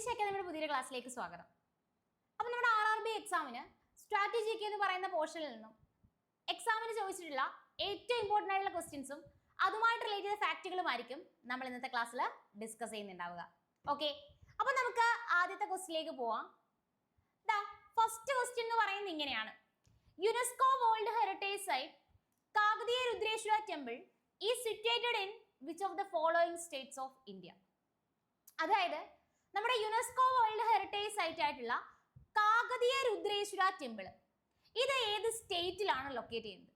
This അക്കാദമിയുടെ പുതിയ ക്ലാസ്സിലേക്ക് സ്വാഗതം. അപ്പോൾ നമ്മുടെ RRB എക്സാമിന് സ്ട്രാറ്റജി എന്ന് പറയുന്ന പോർഷനിൽ നിന്നും എക്സാമിന് ചോദിച്ചിട്ടുള്ള ഏറ്റവും ഇമ്പോർട്ടൻ്റ് ആയിട്ടുള്ള ക്വസ്റ്റ്യൻസും അതുമായിട്ട് റിലേറ്റ് ചെയ്ത ഫാക്റ്റുകളുമായിരിക്കും നമ്മൾ ഇന്നത്തെ ക്ലാസ്സിൽ ഡിസ്കസ് ചെയ്യുന്നുണ്ടാവുക. ഓക്കെ, അപ്പോൾ നമുക്ക് ആദ്യത്തെ ക്വസ്റ്റ്യനിലേക്ക് പോവാം. ഫസ്റ്റ് ക്വസ്റ്റ്യൻ എന്ന് പറയുന്നത് ഇങ്ങനെയാണ്: UNESCO world heritage site Kakatiya Rudreshwara temple is situated in which of the following states of India? അതായത് നമ്മുടെ യുനെസ്കോ വേൾഡ് ഹെറിറ്റേജ് സൈറ്റ് ആയിട്ടുള്ള കാകതീയ രുദ്രേശ്വര ടെമ്പിൾ ഇത് ഏത് സ്റ്റേറ്റിലാണ് ലൊക്കേറ്റ് ചെയ്യുന്നത്?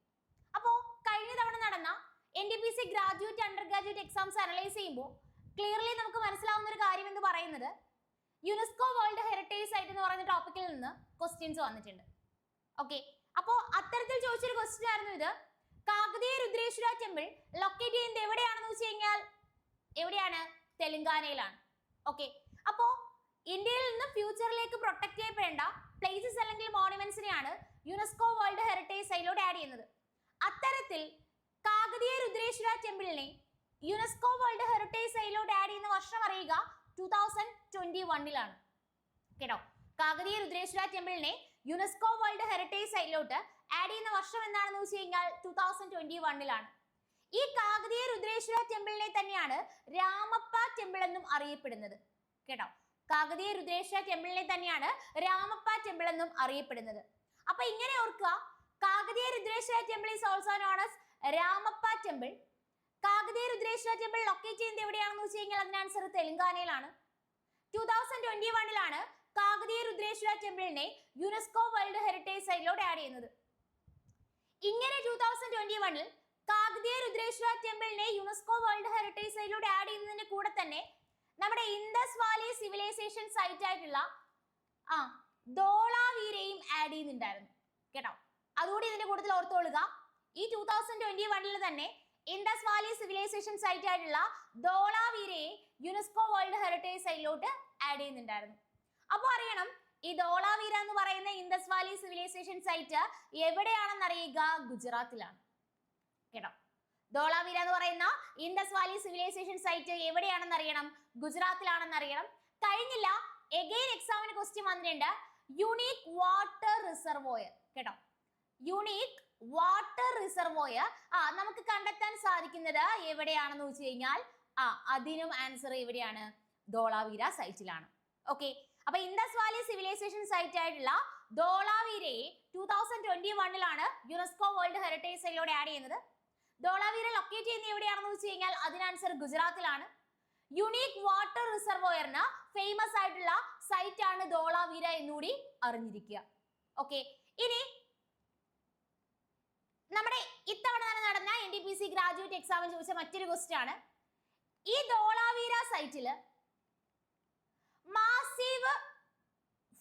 അപ്പോൾ കഴിഞ്ഞ തവണ നടന്ന NTPC graduate under graduate exams analyse ചെയ്യുമ്പോൾ ക്ലിയർലി നമുക്ക് മനസ്സിലാവുന്ന ഒരു കാര്യം എന്ന് പറയുന്നത് യുനെസ്കോ വേൾഡ് ഹെറിറ്റേജ് സൈറ്റ് എന്ന് പറയുന്ന ടോപ്പിക്കിൽ നിന്ന് ക്വസ്റ്റ്യൻസ് വന്നിട്ടുണ്ട്. ഓക്കെ, അപ്പോൾ അത്തരത്തിൽ ചോദിച്ചൊരു ക്വസ്റ്റ്യൻ ആയിരുന്നു ഇത്. കാകതീയ രുദ്രേശ്വര ടെമ്പിൾ ലൊക്കേറ്റ് ചെയ്യുന്നത് എവിടെയാണെന്ന് വെച്ച് കഴിഞ്ഞാൽ എവിടെയാണ്? തെലങ്കാനയിലാണ്. ഓക്കെ, അപ്പോൾ ഇന്ത്യയിൽ നിന്ന് ഫ്യൂച്ചറിലേക്ക് പ്രൊട്ടക്ട് ചെയ്യപ്പെടേണ്ട പ്ലേസസ് അല്ലെങ്കിൽ മോണുമെന്റ്സിനെയാണ് യുനെസ്കോ വേൾഡ് ഹെറിറ്റേജ് സൈറ്റിലോട്ട് ആഡ് ചെയ്യുന്നത്. അത്തരത്തിൽ കാകതീയ രുദ്രേശ്വര ടെമ്പിളിനെ യുനെസ്കോ വേൾഡ് ഹെറിറ്റേജ് സൈറ്റിലോട്ട് ആഡ് ചെയ്യുന്ന വർഷം അറിയുക 2021 കേട്ടോ. കാകതീയ രുദ്രേശ്വര ടെമ്പിളിനെ യുനെസ്കോ വേൾഡ് ഹെറിറ്റേജ് സൈറ്റിലോട്ട് ആഡ് ചെയ്യുന്ന വർഷം എന്താണെന്ന് വെച്ച് കഴിഞ്ഞാൽ 2021 ഈ കാകതീയ രുദ്രേശ്വര ടെമ്പിളിനെ തന്നെയാണ് രാമപ്പ ടെമ്പിൾ എന്നും അറിയപ്പെടുന്നത് കേട്ടോ. കാകതീയ രുദ്രേശ്വര ടെമ്പിളിനെ തന്നെയാണ് രാമപ്പ ടെമ്പിൾ എന്നും അറിയപ്പെടുന്നത്. അപ്പൊ ഇങ്ങനെ ഓർക്കുക, Kakatiya Rudreshwara temple is also known as Ramappa temple. Kakatiya Rudreshwara temple locate ചെയ്യുന്നത് എവിടെയാണെന്ന് വെച്ച് കഴിഞ്ഞാൽ അതിന് ആൻസർ തെലങ്കാനയിലാണ്. 2021 കാകതീയ രുദ്രേശ്വര ടെമ്പിളിനെ യുനെസ്കോ വേൾഡ് ഹെറിറ്റേജ് സൈറ്റിലോട്ട് ആഡ് ചെയ്യുന്നത്. ഇങ്ങനെ 2021 കാകതീയ രുദ്രേശ്വര ടെമ്പിളിനെ യുനെസ്കോ വേൾഡ് ഹെറിറ്റേജ് സൈറ്റിലോട്ട് ആഡ് ചെയ്യുന്നതിന്റെ കൂടെ തന്നെ നമ്മുടെ ഇൻഡസ് വാലി സിവിലൈസേഷൻ സൈറ്റ് ആയിട്ടുള്ള ധോളാവീരയും ആഡ് ചെയ്യുന്നുണ്ടായിരുന്നു കേട്ടോ. അതുകൂടി ഇതിന്റെ കൂട്ടത്തിൽ ഓർത്തോളുക. ഈ 2021 തന്നെ ഇൻഡസ് വാലി സിവിലൈസേഷൻ സൈറ്റ് ആയിട്ടുള്ള ധോളാവീരയെ യുനെസ്കോ വേൾഡ് ഹെറിറ്റേജ് സൈറ്റിലോട്ട് ആഡ് ചെയ്യുന്നുണ്ടായിരുന്നു. അപ്പോൾ അറിയണം, ഈ ധോളാവീര എന്ന് പറയുന്ന ഇൻഡസ് വാലി സിവിലൈസേഷൻ സൈറ്റ് എവിടെയാണെന്ന് അറിയുക? ഗുജറാത്തിലാണ് കേട്ടോ. ധോളാവീര എന്ന് പറയുന്ന ഇൻഡസ് വാലി സിവിലൈസേഷൻ സൈറ്റ് എവിടെയാണെന്ന് അറിയണം? ഗുജറാത്തിലാണെന്ന് അറിയണം. കഴിഞ്ഞില്ല, എഗെയിൻ എക്സാമിന് ക്വസ്റ്റ്യൻ വന്നിട്ടുണ്ട്. യുണീക് വാട്ടർ റിസർവോയർ കേട്ടോ. യുണീക് വാട്ടർ റിസർവോയർ നമുക്ക് കണ്ടെത്താൻ സാധിക്കുന്നത് എവിടെയാണെന്ന് വെച്ച് കഴിഞ്ഞാൽ അതിനും ആൻസർ എവിടെയാണ്? ധോളാവീര സൈറ്റിലാണ്. ഓക്കെ, അപ്പൊ ഇൻഡസ് വാലി സിവിലൈസേഷൻ സൈറ്റ് ആയിട്ടുള്ള ധോളാവീരയെ 2021 യുനെസ്കോ വേൾഡ് ഹെറിറ്റേജ് സൈറ്റിലോട്ട് ആഡ് ചെയ്യുന്നത്. ധോളാവീര ലൊക്കേറ്റ് ചെയ്യുന്നത് എവിടെയാണെന്ന് വെച്ച് കഴിഞ്ഞാൽ അതിന് ആൻസർ ഗുജറാത്തിലാണ്. യുണീക് വാട്ടർ റിസർവോയറിന് ഫേമസ് ആയിട്ടുള്ള സൈറ്റ് ആണ് ധോളാവീര എന്നുകൂടി അറിഞ്ഞിരിക്കുക. ഓക്കെ, ഇനി നമ്മുടെ ഇത്തവണ തന്നെ നടന്ന NTPC ഗ്രാജുവേറ്റ് എക്സാമിന് ചോദിച്ച മറ്റൊരു ക്വസ്റ്റ്യൻ ആണ്: ഈ ധോളാവീര സൈറ്റില് മാസീവ്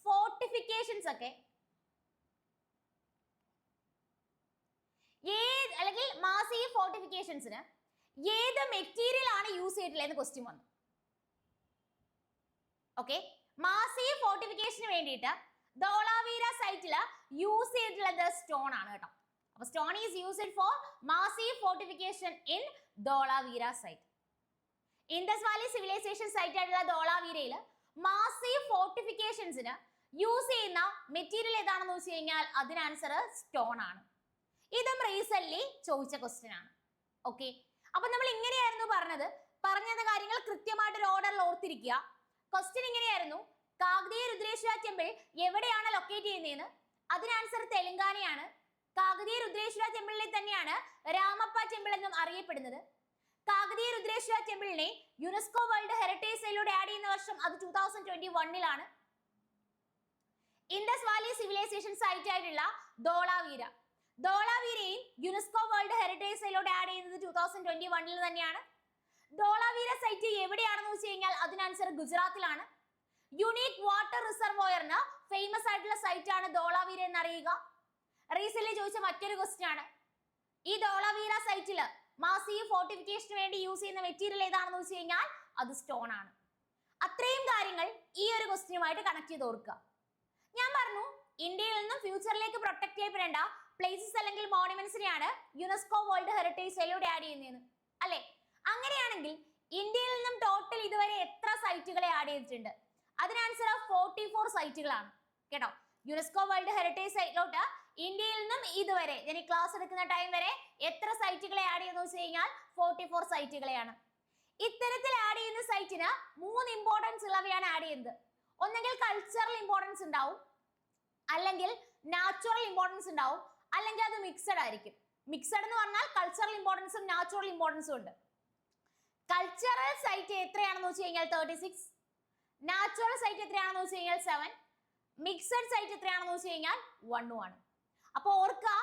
ഫോർട്ടിഫിക്കേഷൻസ് ഒക്കെ അല്ലെങ്കിൽ മാസീവ് ഫോർട്ടിഫിക്കേഷൻസിന് ഏത് മെറ്റീരിയൽ ആണ് യൂസ് ചെയ്തിട്ടുള്ളത് എന്ന് ക്വസ്റ്റ്യൻ വന്നു. ഓക്കെ, മാസീവ് ഫോർട്ടിഫിക്കേഷന് വേണ്ടിയിട്ട് ധോളാവീര സൈറ്റിൽ യൂസ് ചെയ്തിട്ടുള്ളത് സ്റ്റോൺ ആണ് കേട്ടോ. അപ്പൊ stone is used for massive fortification in Dholavira site. Indus valley civilization site ആയിട്ടുള്ള ധോളാവീരയിൽ മാസീവ് ഫോർട്ടിഫിക്കേഷൻസിന് യൂസ് ചെയ്യുന്ന മെറ്റീരിയൽ ഏതാണെന്ന് വെച്ച് കഴിഞ്ഞാൽ അതിന് ആൻസർ സ്റ്റോൺ ആണ്. ഇതും റീസെന്റ് ചോദിച്ച ക്വസ്റ്റ്യൻ ആണ്. ഓക്കെ, അപ്പൊ നമ്മൾ ഇങ്ങനെയായിരുന്നു പറഞ്ഞ കാര്യങ്ങൾ കൃത്യമായിട്ടൊരു ഓർഡറിൽ ഓർത്തിരിക്കുക. ക്വസ്റ്റ്യൻ ഇങ്ങനെയായിരുന്നു: കാകതീയ രുദ്രേശ്വര ടെമ്പിൾ എവിടെയാണ് ലൊക്കേറ്റ് ചെയ്യുന്നതെന്ന്. അതിന് ആൻസർ തെലങ്കാനയാണ്. കാകതീയ രുദ്രേശ്വര ടെമ്പിളിനെ തന്നെയാണ് രാമപ്പ ടെമ്പിൾ എന്നും അറിയപ്പെടുന്നത്. കാകതീയ രുദ്രേശ്വര ടെമ്പിളിനെ യുനെസ്കോ വേൾഡ് ഹെറിറ്റേജ് സൈറ്റിലൂടെ ആഡ് ചെയ്യുന്ന വർഷം അത് 2021 ഇൻഡസ് വാലി സിവിലൈസേഷൻ സൈറ്റ് ആയിട്ടുള്ള ധോളാവീരയും യുനെസ്കോ വേൾഡ് ഹെറിറ്റേജ് സൈറ്റിലോട്ട് ആഡ് ചെയ്യുന്നത് 2021 തന്നെയാണ്. ധോളാവീര സൈറ്റ് എവിടെയാണെന്ന് വെച്ച് കഴിഞ്ഞാൽ അതിന് ആൻസർ ഗുജറാത്തിലാണ്. യുണീക് വാട്ടർ റിസർവോയറിന് ഫേമസ് ആയിട്ടുള്ള സൈറ്റ് ആണ് ധോളാവീര എന്ന് അറിയുക. റീസെന്റ് ചോദിച്ച മറ്റൊരു ക്വസ്റ്റ്യൻ ആണ്: ഈ ധോളാവീര സൈറ്റില് മാസീവ് ഫോർട്ടിഫിക്കേഷന് വേണ്ടി യൂസ് ചെയ്യുന്ന മെറ്റീരിയൽ ഏതാണെന്ന് വെച്ച് കഴിഞ്ഞാൽ അത് സ്റ്റോൺ ആണ്. അത്രയും കാര്യങ്ങൾ ഈ ഒരു ക്വസ്റ്റ്യനുമായിട്ട് കണക്ട് ചെയ്ത് ഓർക്കുക. ഞാൻ പറഞ്ഞു, ഇന്ത്യയിൽ നിന്നും ഫ്യൂച്ചറിലേക്ക് പ്രൊട്ടക്ട് ചെയ്യപ്പെടേണ്ട പ്ലേസസ് അല്ലെങ്കിൽ മോണുമെന്റ്സിനെയാണ് യുനെസ്കോ വേൾഡ് ഹെറിറ്റേജ് സൈറ്റിലൂടെ ആഡ് ചെയ്യുന്നതെന്ന് അല്ലെ? അങ്ങനെയാണെങ്കിൽ ഇന്ത്യയിൽ നിന്നും ടോട്ടൽ ഇതുവരെ എത്ര സൈറ്റുകളെ ആഡ് ചെയ്തിട്ടുണ്ട്? അതിന് ആൻസർ 44 സൈറ്റുകളാണ് കേട്ടോ. യുനെസ്കോ വേൾഡ് ഹെറിറ്റേജ് സൈറ്റിലോട്ട് ഇന്ത്യയിൽ നിന്നും ഇതുവരെ ഞാൻ ഈ ക്ലാസ് എടുക്കുന്ന ടൈം വരെ എത്ര സൈറ്റുകളെ ആഡ് ചെയ്തെന്ന് വെച്ച് കഴിഞ്ഞാൽ 44 സൈറ്റുകളെയാണ്. ഇത്തരത്തിൽ ആഡ് ചെയ്യുന്ന സൈറ്റിന് 3 ഇമ്പോർട്ടൻസ് ഉള്ളവയാണ് ആഡ് ചെയ്യുന്നത്. ഒന്നെങ്കിൽ കൾച്ചറൽ ഇമ്പോർട്ടൻസ് ഉണ്ടാവും, അല്ലെങ്കിൽ നാച്ചുറൽ ഇമ്പോർട്ടൻസ് ഉണ്ടാവും, അല്ലെങ്കിൽ അത് മിക്സഡ് ആയിരിക്കും. മിക്സഡ് എന്ന് പറഞ്ഞാൽ കൾച്ചറൽ ഇമ്പോർട്ടൻസും നാച്ചുറൽ ഇമ്പോർട്ടൻസും ഉണ്ട്. കൾച്ചറൽ സൈറ്റ് എത്രയാണെന്ന് വെച്ച് കഴിഞ്ഞാൽ 36, നാച്ചുറൽ സൈറ്റ് എത്രയാണെന്ന് വെച്ച് കഴിഞ്ഞാൽ 7, മിക്സഡ് സൈറ്റ് എത്രയാണെന്ന് വെച്ച് കഴിഞ്ഞാൽ 1 ആണ്. അപ്പൊ ഓർക്കുക,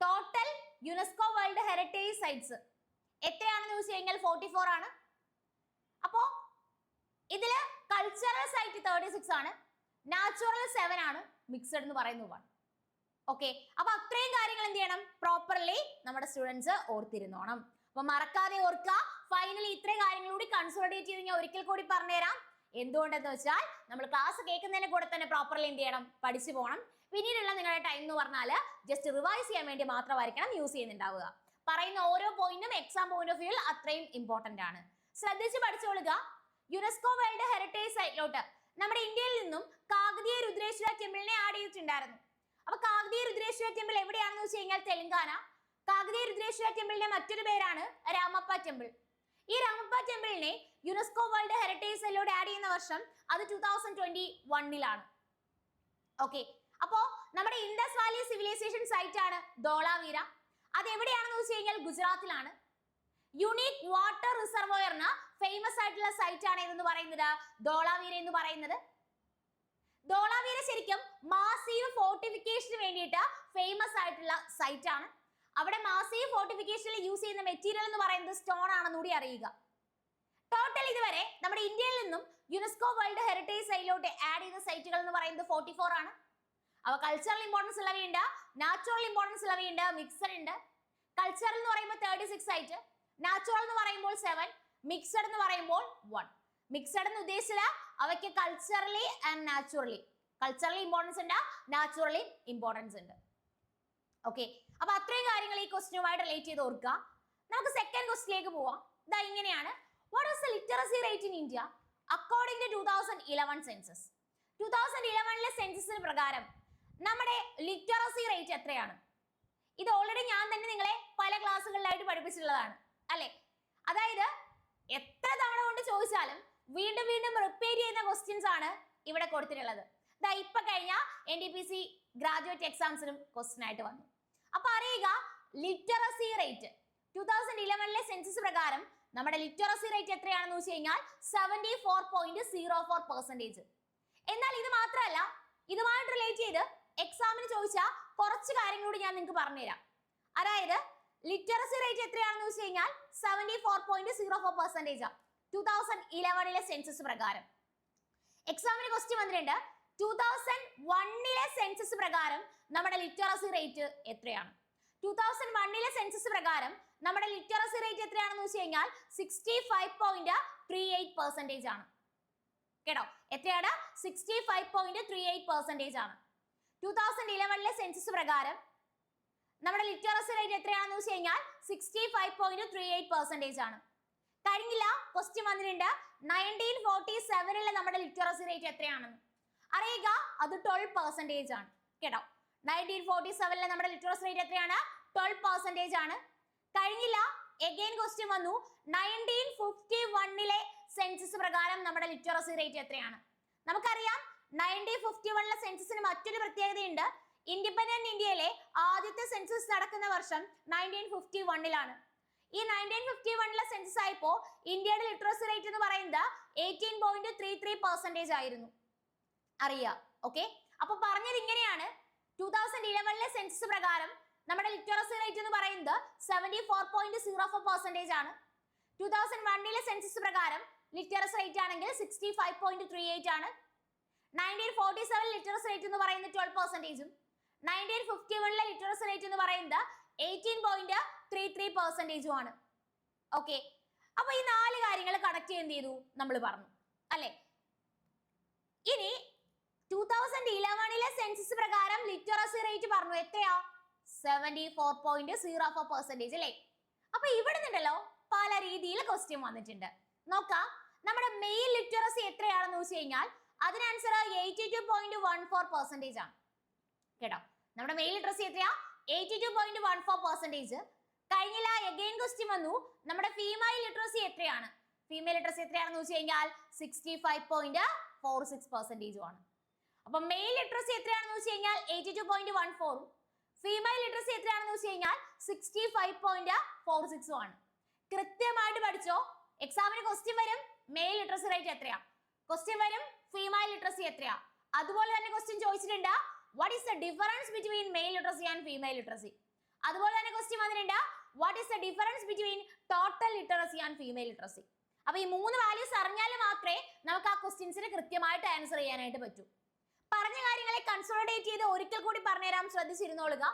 total UNESCO world heritage sites എത്രയാണെന്ന് വെച്ച് കഴിഞ്ഞാൽ 44 ആണ്. അപ്പോ ഇതില് കൾച്ചറൽ സൈറ്റ് 36 ആണ്, നാച്ചുറൽ 7 ആണ്, മിക്സഡ് എന്ന് പറയുന്നതാണ്. ഓക്കെ, അപ്പൊ അത്രയും കാര്യങ്ങൾ എന്ത് ചെയ്യണം, പ്രോപ്പർലി നമ്മുടെ സ്റ്റുഡൻസ് ഓർത്തിരുന്നോണം. അപ്പൊ മറക്കാതെ ഓർക്കുക. ഫൈനലി ഇത്രയും കാര്യങ്ങൾ കൂടി കൺസോളിഡേറ്റ് ചെയ്ത് ഞാൻ ഒരിക്കൽ കൂടി പറഞ്ഞുതരാം. എന്തുകൊണ്ടെന്ന് വെച്ചാൽ നമ്മൾ ക്ലാസ് കേൾക്കുന്നതിന്റെ കൂടെ തന്നെ പ്രോപ്പർലി എന്ത് ചെയ്യണം, പഠിച്ചു പോകണം. പിന്നീടുള്ള നിങ്ങളുടെ ടൈം എന്ന് പറഞ്ഞാൽ ജസ്റ്റ് റിവൈസ് ചെയ്യാൻ വേണ്ടി മാത്രമായിരിക്കണം യൂസ് ചെയ്യുന്നുണ്ടാവുക. പറയുന്ന ഓരോ പോയിന്റും എക്സാം പോയിന്റ് ഓഫ് വ്യൂവിൽ അത്രയും ഇമ്പോർട്ടന്റ് ആണ്. ശ്രദ്ധിച്ച് പഠിച്ചോളുക. യുനെസ്കോ വേൾഡ് ഹെറിറ്റേജ് സൈറ്റിലോട്ട് നമ്മുടെ ഇന്ത്യയിൽ നിന്നും കാകതീയ രുദ്രേശ്വര ടെമ്പിളിനെ ആഡ് ചെയ്തിട്ടുണ്ടായിരുന്നു. അപ്പൊ കാകതീയ രുദ്രേശ്വര ടെമ്പിൾ എവിടെയാണെന്ന് വെച്ച് കഴിഞ്ഞാൽ തെലങ്കാന. കാകതീയ രുദ്രേശ്വര ടെമ്പിളിന്റെ മറ്റൊരു പേരാണ് രാമപ്പ ടെമ്പിൾ. ഈ രാമപ്പ ടെമ്പിളിനെ യുനെസ്കോ വേൾഡ് ഹെറിറ്റേജ് സൈറ്റിലോട്ട് ആഡ് ചെയ്യുന്ന വർഷം അത് 2021 ഓക്കെ. അപ്പോ നമ്മുടെ ഇൻഡസ് വാലി സിവിലൈസേഷൻ സൈറ്റ് ആണ് ധോളാവീര. അത് എവിടെയാണെന്ന് വെച്ച് കഴിഞ്ഞാൽ ഗുജറാത്തിലാണ്. യുണീക് വാട്ടർ റിസർവോയറിന് ഫേമസ് ആയിട്ടുള്ള സൈറ്റ് ആണ് ഇതെന്ന് പറയുന്നത് ധോളാവീര എന്ന് പറയുന്നത്. ധോളാവീര ശരിക്കും മാസീവ് ഫോർട്ടിഫിക്കേഷന് വേണ്ടിയിട്ട് ഫേമസ് ആയിട്ടുള്ള സൈറ്റ് ആണ്. അവിടെ മാസീവ് ഫോർട്ടിഫിക്കേഷനിൽ യൂസ് ചെയ്യുന്ന മെറ്റീരിയൽ എന്ന് പറയുന്നത് സ്റ്റോൺ ആണെന്ന് കൂടി അറിയുക. ടോട്ടൽ ഇതുവരെ നമ്മുടെ ഇന്ത്യയിൽ നിന്നും യുനെസ്കോ വേൾഡ് ഹെറിറ്റേജ് സൈറ്റിലോട്ട് ആഡ് ചെയ്ത സൈറ്റുകൾ എന്ന് പറയുന്നത് 44 ആണ്. അവ കൾച്ചറൽ ഇമ്പോർട്ടൻസ് ഉള്ളവയുണ്ട്, നാച്ചുറൽ ഇമ്പോർട്ടൻസ് ഉള്ളവയുണ്ട്, മിക്സഡ് ഉണ്ട്. കൾച്ചറൽ എന്ന് പറയുമ്പോൾ 36 സൈറ്റ്, നാച്ചുറൽ എന്ന് പറയുമ്പോൾ 7, മിക്സഡ് എന്ന് പറയുമ്പോൾ 1. മിക്സഡ് എന്ന് ഉദ്ദേശിച്ചത് അവയ്ക്ക് culturally and naturally, culturally importance ഉണ്ട്, നാച്ചുറലി ഇമ്പോർട്ടൻസ് ഉണ്ട്. ഓക്കെ, അപ്പൊ അത്രയും കാര്യങ്ങൾ ഈ ക്വസ്റ്റ്യനുമായിട്ട് റിലേറ്റ് ചെയ്ത് ഓർക്കുക. നമുക്ക് സെക്കൻഡ് ക്വസ്റ്റ്യനിലേക്ക് പോവാം. ഇതാ ഇങ്ങനെയാണ്. What was the literacy rate in India according to 2011 census? 2011 സെൻസസിന് പ്രകാരം നമ്മുടെ ലിറ്ററസി റേറ്റ് എത്രയാണ്? ഇത് ഓൾറെഡി ഞാൻ തന്നെ നിങ്ങളെ പല ക്ലാസ്സുകളിലായിട്ട് പഠിപ്പിച്ചിട്ടുള്ളതാണ് അല്ലെ. അതായത് എത്ര തവണ കൊണ്ട് ചോദിച്ചാലും വീണ്ടും വീണ്ടും റിപ്പീറ്റ് ചെയ്യുന്ന ക്വസ്റ്റ്യൻസ് ആണ് ഇവിടെ കൊടുത്തിട്ടുള്ളത്. ഇതാ ഇപ്പൊ കഴിഞ്ഞ NTPC ഗ്രാജുവേറ്റ് എക്സാംസിനും ക്വസ്റ്റ്യൻ ആയിട്ട് വന്നു. അപ്പൊ അറിയുക, ലിറ്ററസി റേറ്റ് 2011 സെൻസസ് പ്രകാരം നമ്മുടെ ലിറ്ററസി റേറ്റ് എത്രയാണെന്ന് വെച്ച് കഴിഞ്ഞാൽ 74.04%. എന്നാൽ ഇത് മാത്രമല്ല, ഇതുമായിട്ട് റിലേറ്റ് ചെയ്ത് എക്സാമിന് ചോദിച്ച കുറച്ച് കാര്യങ്ങളൂടി ഞാൻ നിങ്ങൾക്ക് പറഞ്ഞുതരാം. അതായത് ലിറ്ററസി റേറ്റ് എത്രയാണെന്ന് വെച്ച് കഴിഞ്ഞാൽ 74.04% 2011 സെൻസസ് പ്രകാരം. എക്സാമിന് ക്വസ്റ്റ്യൻ വന്നിട്ടുണ്ട് 2001 സെൻസസ് പ്രകാരം നമ്മുടെ ലിറ്ററസി റേറ്റ് എത്രയാണ്? 2001 സെൻസസ് പ്രകാരം നമ്മുടെ ലിറ്ററസി റേറ്റ് എത്രയാണെന്ന് വെച്ച് കഴിഞ്ഞാൽ 65.38% ആണ് കേട്ടോ. എത്രയാണ്? 65.38% ആണ്. 2011 സെൻസസ് പ്രകാരം നമ്മുടെ ലിറ്ററസി റേറ്റ് എത്രയാണെന്ന് വെച്ച് കഴിഞ്ഞാൽ 65.38% ആണ്. കഴിഞ്ഞില്ല, ക്വസ്റ്റ്യൻ വന്നിട്ടുണ്ട് 1947 നമ്മുടെ ലിറ്ററസി റേറ്റ് എത്രയാണെന്ന് അറിയുക. അത് 12% ആണ് കേട്ടോ. 1947 നമ്മുടെ ലിറ്ററസി റേറ്റ് എത്രയാണ്? 12% ആണ്. കഴിഞ്ഞില്ല, എഗെയിൻ ക്വസ്റ്റ്യൻ വന്നു 1951 സെൻസസ് പ്രകാരം നമ്മുടെ ലിറ്ററസി റേറ്റ് എത്രയാണ്? നമുക്കറിയാം 1951 സെൻസസിന് മറ്റൊരു പ്രത്യേകതയുണ്ട്. ഇൻഡിപെൻഡന്റ് ഇന്ത്യയിലെ ആദ്യത്തെ സെൻസസ് നടക്കുന്ന വർഷം 1951 ഈ 1951 സെൻസസ് ആയപ്പോ ഇന്ത്യയുടെ ലിറ്ററസി റേറ്റ് എന്ന് പറയുന്നത് 18.33% ആയിരുന്നു. അറിയാം. ഓക്കെ, അപ്പൊ പറഞ്ഞത് ഇങ്ങനെയാണ്. 2011 സെൻസസ് പ്രകാരം നമ്മുടെ ലിറ്ററസി റേറ്റ് എന്ന് പറയുന്നത് 74.04% ആണ്. 2001 സെൻസസ് പ്രകാരം ലിറ്ററസി റേറ്റ് ആണെങ്കിൽ 65.38 ആണ്. 1947 ലിറ്ററസി റേറ്റ് എന്ന് പറയുന്നത് 12%, 1951 ലിറ്ററസി റേറ്റ് എന്ന് പറയുന്നത് 18.33% ആണ്. ഓക്കെ, അപ്പൊ ഈ 4 കാര്യങ്ങൾ കണക്ട് ചെയ്ത് എന്ത് ചെയ്തു നമ്മൾ പറഞ്ഞു അല്ലെ. ഇനി 2011 സെൻസസ് പ്രകാരം ലിറ്ററസി റേറ്റ് പറഞ്ഞു എത്രയാ? 74.04% അല്ലേ. അപ്പൊ ഇവിടെ നിന്നുണ്ടല്ലോ പല രീതിയിൽ ക്വസ്റ്റ്യൻ വന്നിട്ടുണ്ട്. നോക്കാം, നമ്മുടെ മെയിൽ ലിറ്ററസി എത്രയാണെന്ന് വെച്ച് കഴിഞ്ഞാൽ അതിന് ആൻസർ 82.14% ആണ് കേട്ടോ. നമ്മുടെ മെയിൽ ലിറ്ററസി എത്രയാ? 82.14%. കഴിഞ്ഞില്ല, എഗെയിൻ ക്വസ്റ്റ്യൻ വന്നു, നമ്മുടെ ഫീമെയിൽ ലിറ്ററസി എത്രയാണ്? ഫീമെയിൽ ലിറ്ററസി എത്രയാണെന്ന് വെച്ച് കഴിഞ്ഞാൽ 65.46% ആണ്. അപ്പൊ മെയിൽ ലിറ്ററസി എത്രയാണെന്ന് വെച്ച് കഴിഞ്ഞാൽ 82.14, ഫീമെയിൽ ലിറ്ററസി എത്രയാണെന്ന് വെച്ച് കഴിഞ്ഞാൽ 65.46 ആണ്. കൃത്യമായിട്ട് പഠിച്ചോ. എക്സാമിന് ക്വസ്റ്റ്യൻ വരും മെയിൽ ലിറ്ററസി റേറ്റ് എത്രയാ, ക്വസ്റ്റ്യൻ വരും ഫീമെയിൽ ലിറ്ററസി എത്രയാ. അതുപോലെ തന്നെ ക്വസ്റ്റ്യൻ ചോദിച്ചിട്ടുണ്ട് what is the difference between male literacy and female literacy. അതുപോലെ തന്നെ ക്വസ്റ്റ്യൻ വന്നിട്ടുണ്ട് what is the difference between total literacy and female literacy. അപ്പൊ ഈ 3 വാല്യൂസ് അറിഞ്ഞാൽ മാത്രമേ നമുക്ക് ആ ക്വസ്റ്റ്യൻസിന് കൃത്യമായിട്ട് ആൻസർ ചെയ്യാനായിട്ട് പറ്റൂ. പറഞ്ഞ കാര്യങ്ങളെ കൺസോളിഡേറ്റ് ചെയ്ത് ഒരിക്കൽ കൂടി പറഞ്ഞുതരാം, ശ്രദ്ധിച്ചിരുന്നോളുക.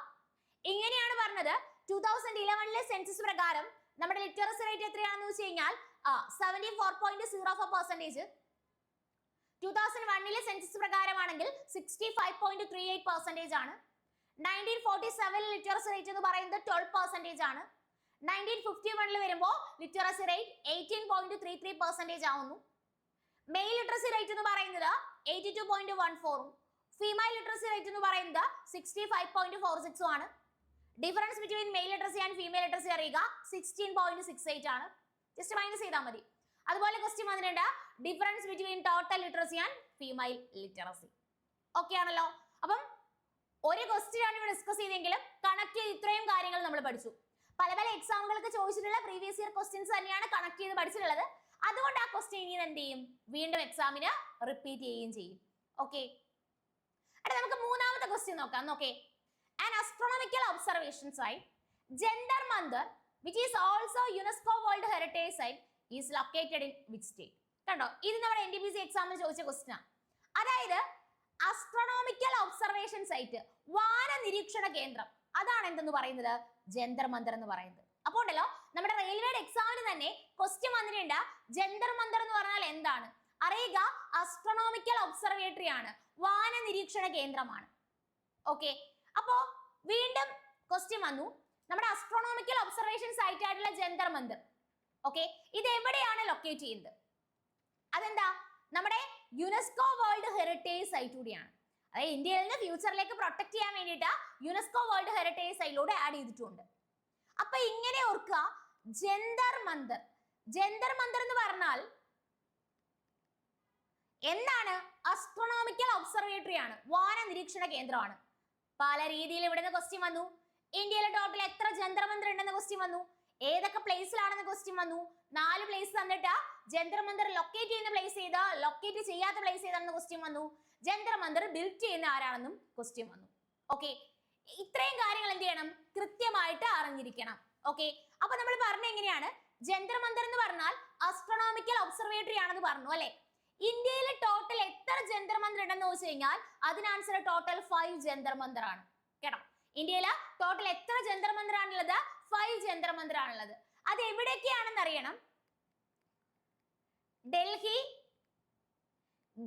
ഇങ്ങനെയാണ് പറഞ്ഞത്. 2011 സെൻസസ് പ്രകാരം നമ്മുടെ ലിറ്ററസി റേറ്റ് എത്രയാണെന്ന് വെച്ച് കഴിഞ്ഞാൽ 74.04%. 2001 സെൻസസ് പ്രകാരമാണെങ്കിൽ 65.38% ആണ്. 1947 ലിറ്ററസി റേറ്റ് എന്ന് പറയുന്നത് 12% ആണ്. 1951 വരുമ്പോൾ ലിറ്ററസി റേറ്റ് 18.33% ആവുന്നു. മെയിൽ ലിറ്ററസി റേറ്റ് എന്ന് പറയുന്നത് 82.14, ഫീമെയിൽ ലിറ്ററസി റേറ്റ് എന്ന് പറയുന്നത് 65.46 ആണ്. Difference between male literacy and female literacy അറിയുക 16.68 ആണ്. ജസ്റ്റ് മൈനസ് ചെയ്താൽ മതി. അതുപോലെ ക്വസ്റ്റ്യൻ വന്നിട്ടുണ്ട് difference between total literacy and female literacy. Okay ആണല്ലോ. അപ്പം ഒരു ക്വസ്റ്റ്യൻ ആണ് ഇവിടെ ഡിസ്കസ് ചെയ്തെങ്കിലും കണക്ട് ചെയ്ത് ഇത്രയും കാര്യങ്ങൾ നമ്മൾ പഠിച്ചു. പല പല എക്സാമുകൾക്ക് ചോദിച്ചിട്ടുള്ള പ്രീവിയസ് ഇയർ ക്വസ്റ്റ്യൻസ് തന്നെയാണ് കണക്ട് ചെയ്ത് പഠിച്ചിട്ടുള്ളത്. അതുകൊണ്ട് ആ ക്വസ്റ്റ്യൻ ഇനി എന്ത് ചെയ്യും, വീണ്ടും എക്സാമിന് റിപ്പീറ്റ് ചെയ്യുകയും ചെയ്യും. ഓക്കെ, അടുത്ത നമുക്ക് മൂന്നാമത്തെ ക്വസ്റ്റ്യൻ നോക്കാം. നോക്കേ, an astronomical observation site Jantar Mantar which is also UNESCO World Heritage Site is located in which state? കണ്ടോ, ഇത് നമ്മുടെ NTPC എക്സാമിന് ചോദിച്ച ക്വസ്റ്റ്യൻ ആണ്. അതായത് അസ്ട്രോണോമിക്കൽ ഒബ്സർവേഷൻ സൈറ്റ്, വാന നിരീക്ഷണ കേന്ദ്രം, അതാണ് എന്തെന്ന് പറയുന്നത്, ജന്തർ മന്ദർ എന്ന് പറയുന്നത്. അപ്പോൾ ഉണ്ടല്ലോ നമ്മുടെ റെയിൽവേയുടെ എക്സാമിന് തന്നെ ക്വസ്റ്റ്യൻ വന്നിട്ടുണ്ട് ജന്തർ മന്ദർ എന്ന് പറഞ്ഞാൽ എന്താണ് അറിയുക. അസ്ട്രോണോമിക്കൽ ഒബ്സർവേറ്ററി ആണ്, വാന നിരീക്ഷണ കേന്ദ്രമാണ്. ഓക്കെ, അപ്പോ വീണ്ടും ക്വസ്റ്റ്യൻ വന്നു നമ്മുടെ അസ്ട്രോണോമിക്കൽ ഒബ്സർവേഷൻ സൈറ്റ് ആയിട്ടുള്ള ജന്തർ മന്ദർ. ഓക്കെ, ഇത് എവിടെയാണ് ലൊക്കേറ്റ് ചെയ്യുന്നത്? അതെന്താ, നമ്മുടെ യുനെസ്കോ വേൾഡ് ഹെറിറ്റേജ് സൈറ്റ് കൂടിയാണ്. അതായത് ഇന്ത്യയിൽ നിന്ന് ഫ്യൂച്ചറിലേക്ക് പ്രൊട്ടക്ട് ചെയ്യാൻ വേണ്ടിയിട്ട് യുനെസ്കോ വേൾഡ് ഹെറിറ്റേജ് സൈറ്റിലൂടെ ആഡ് ചെയ്തിട്ടുണ്ട്. അപ്പൊ ഇങ്ങനെ ഓർക്കുക, ജന്തർ മന്ദർ. ജന്തർ മന്ദർ എന്ന് പറഞ്ഞാൽ എന്താണ്? അസ്ട്രോണോമിക്കൽ ഒബ്സർവേറ്ററി ആണ്, വാന നിരീക്ഷണ കേന്ദ്രമാണ്. പല രീതിയിൽ ഇവിടുന്ന് ക്വസ്റ്റ്യൻ വന്നു. ഇന്ത്യയിലെ ടോട്ടൽ എത്ര ജന്തർ മന്ദർ ഉണ്ടെന്ന് ക്വസ്റ്റ്യൻ വന്നു. ഏതൊക്കെ പ്ലേസിലാണെന്ന് ക്വസ്റ്റ്യൻ വന്നു. 4 പ്ലേസ് തന്നിട്ട് ജന്തർ മന്ദർ ലൊക്കേറ്റ് ചെയ്യുന്ന പ്ലേസ് ചെയ്താ, ലൊക്കേറ്റ് ചെയ്യാത്ത പ്ലേസ് ചെയ്താണെന്ന് ക്വസ്റ്റ്യൻ വന്നു. ജന്തർ മന്ദർ ബിൽഡ് ചെയ്യുന്ന ആരാണെന്നും ക്വസ്റ്റ്യൻ വന്നു. ഓക്കെ, ഇത്രയും കാര്യങ്ങൾ എന്ത് ചെയ്യണം, കൃത്യമായിട്ട് അറിഞ്ഞിരിക്കണം. ഓക്കെ, അപ്പൊ നമ്മൾ പറഞ്ഞ എങ്ങനെയാണ്, ജന്തർ മന്ദർ എന്ന് പറഞ്ഞാൽ അസ്ട്രോണോമിക്കൽ ഒബ്സർവേറ്ററി ആണെന്ന് പറഞ്ഞു അല്ലെ. ഇന്ത്യയിൽ ടോട്ടൽ എത്ര ജന്തർ മന്ദർ ഉണ്ടെന്ന് ചോദിച്ചു കഴിഞ്ഞാൽ അതിന് ആൻസർ ടോട്ടൽ 5 ജന്തർ മന്ദർ ആണ് കേട്ടോ. ഇന്ത്യയിൽ ടോട്ടൽ എത്ര ജന്തർ മന്ദർ ആണുള്ളത്? 5 ജന്തർ മന്ദർ ആണുള്ളത്. അത് എവിടെയൊക്കെയാണെന്ന് അറിയണം. ഡൽഹി,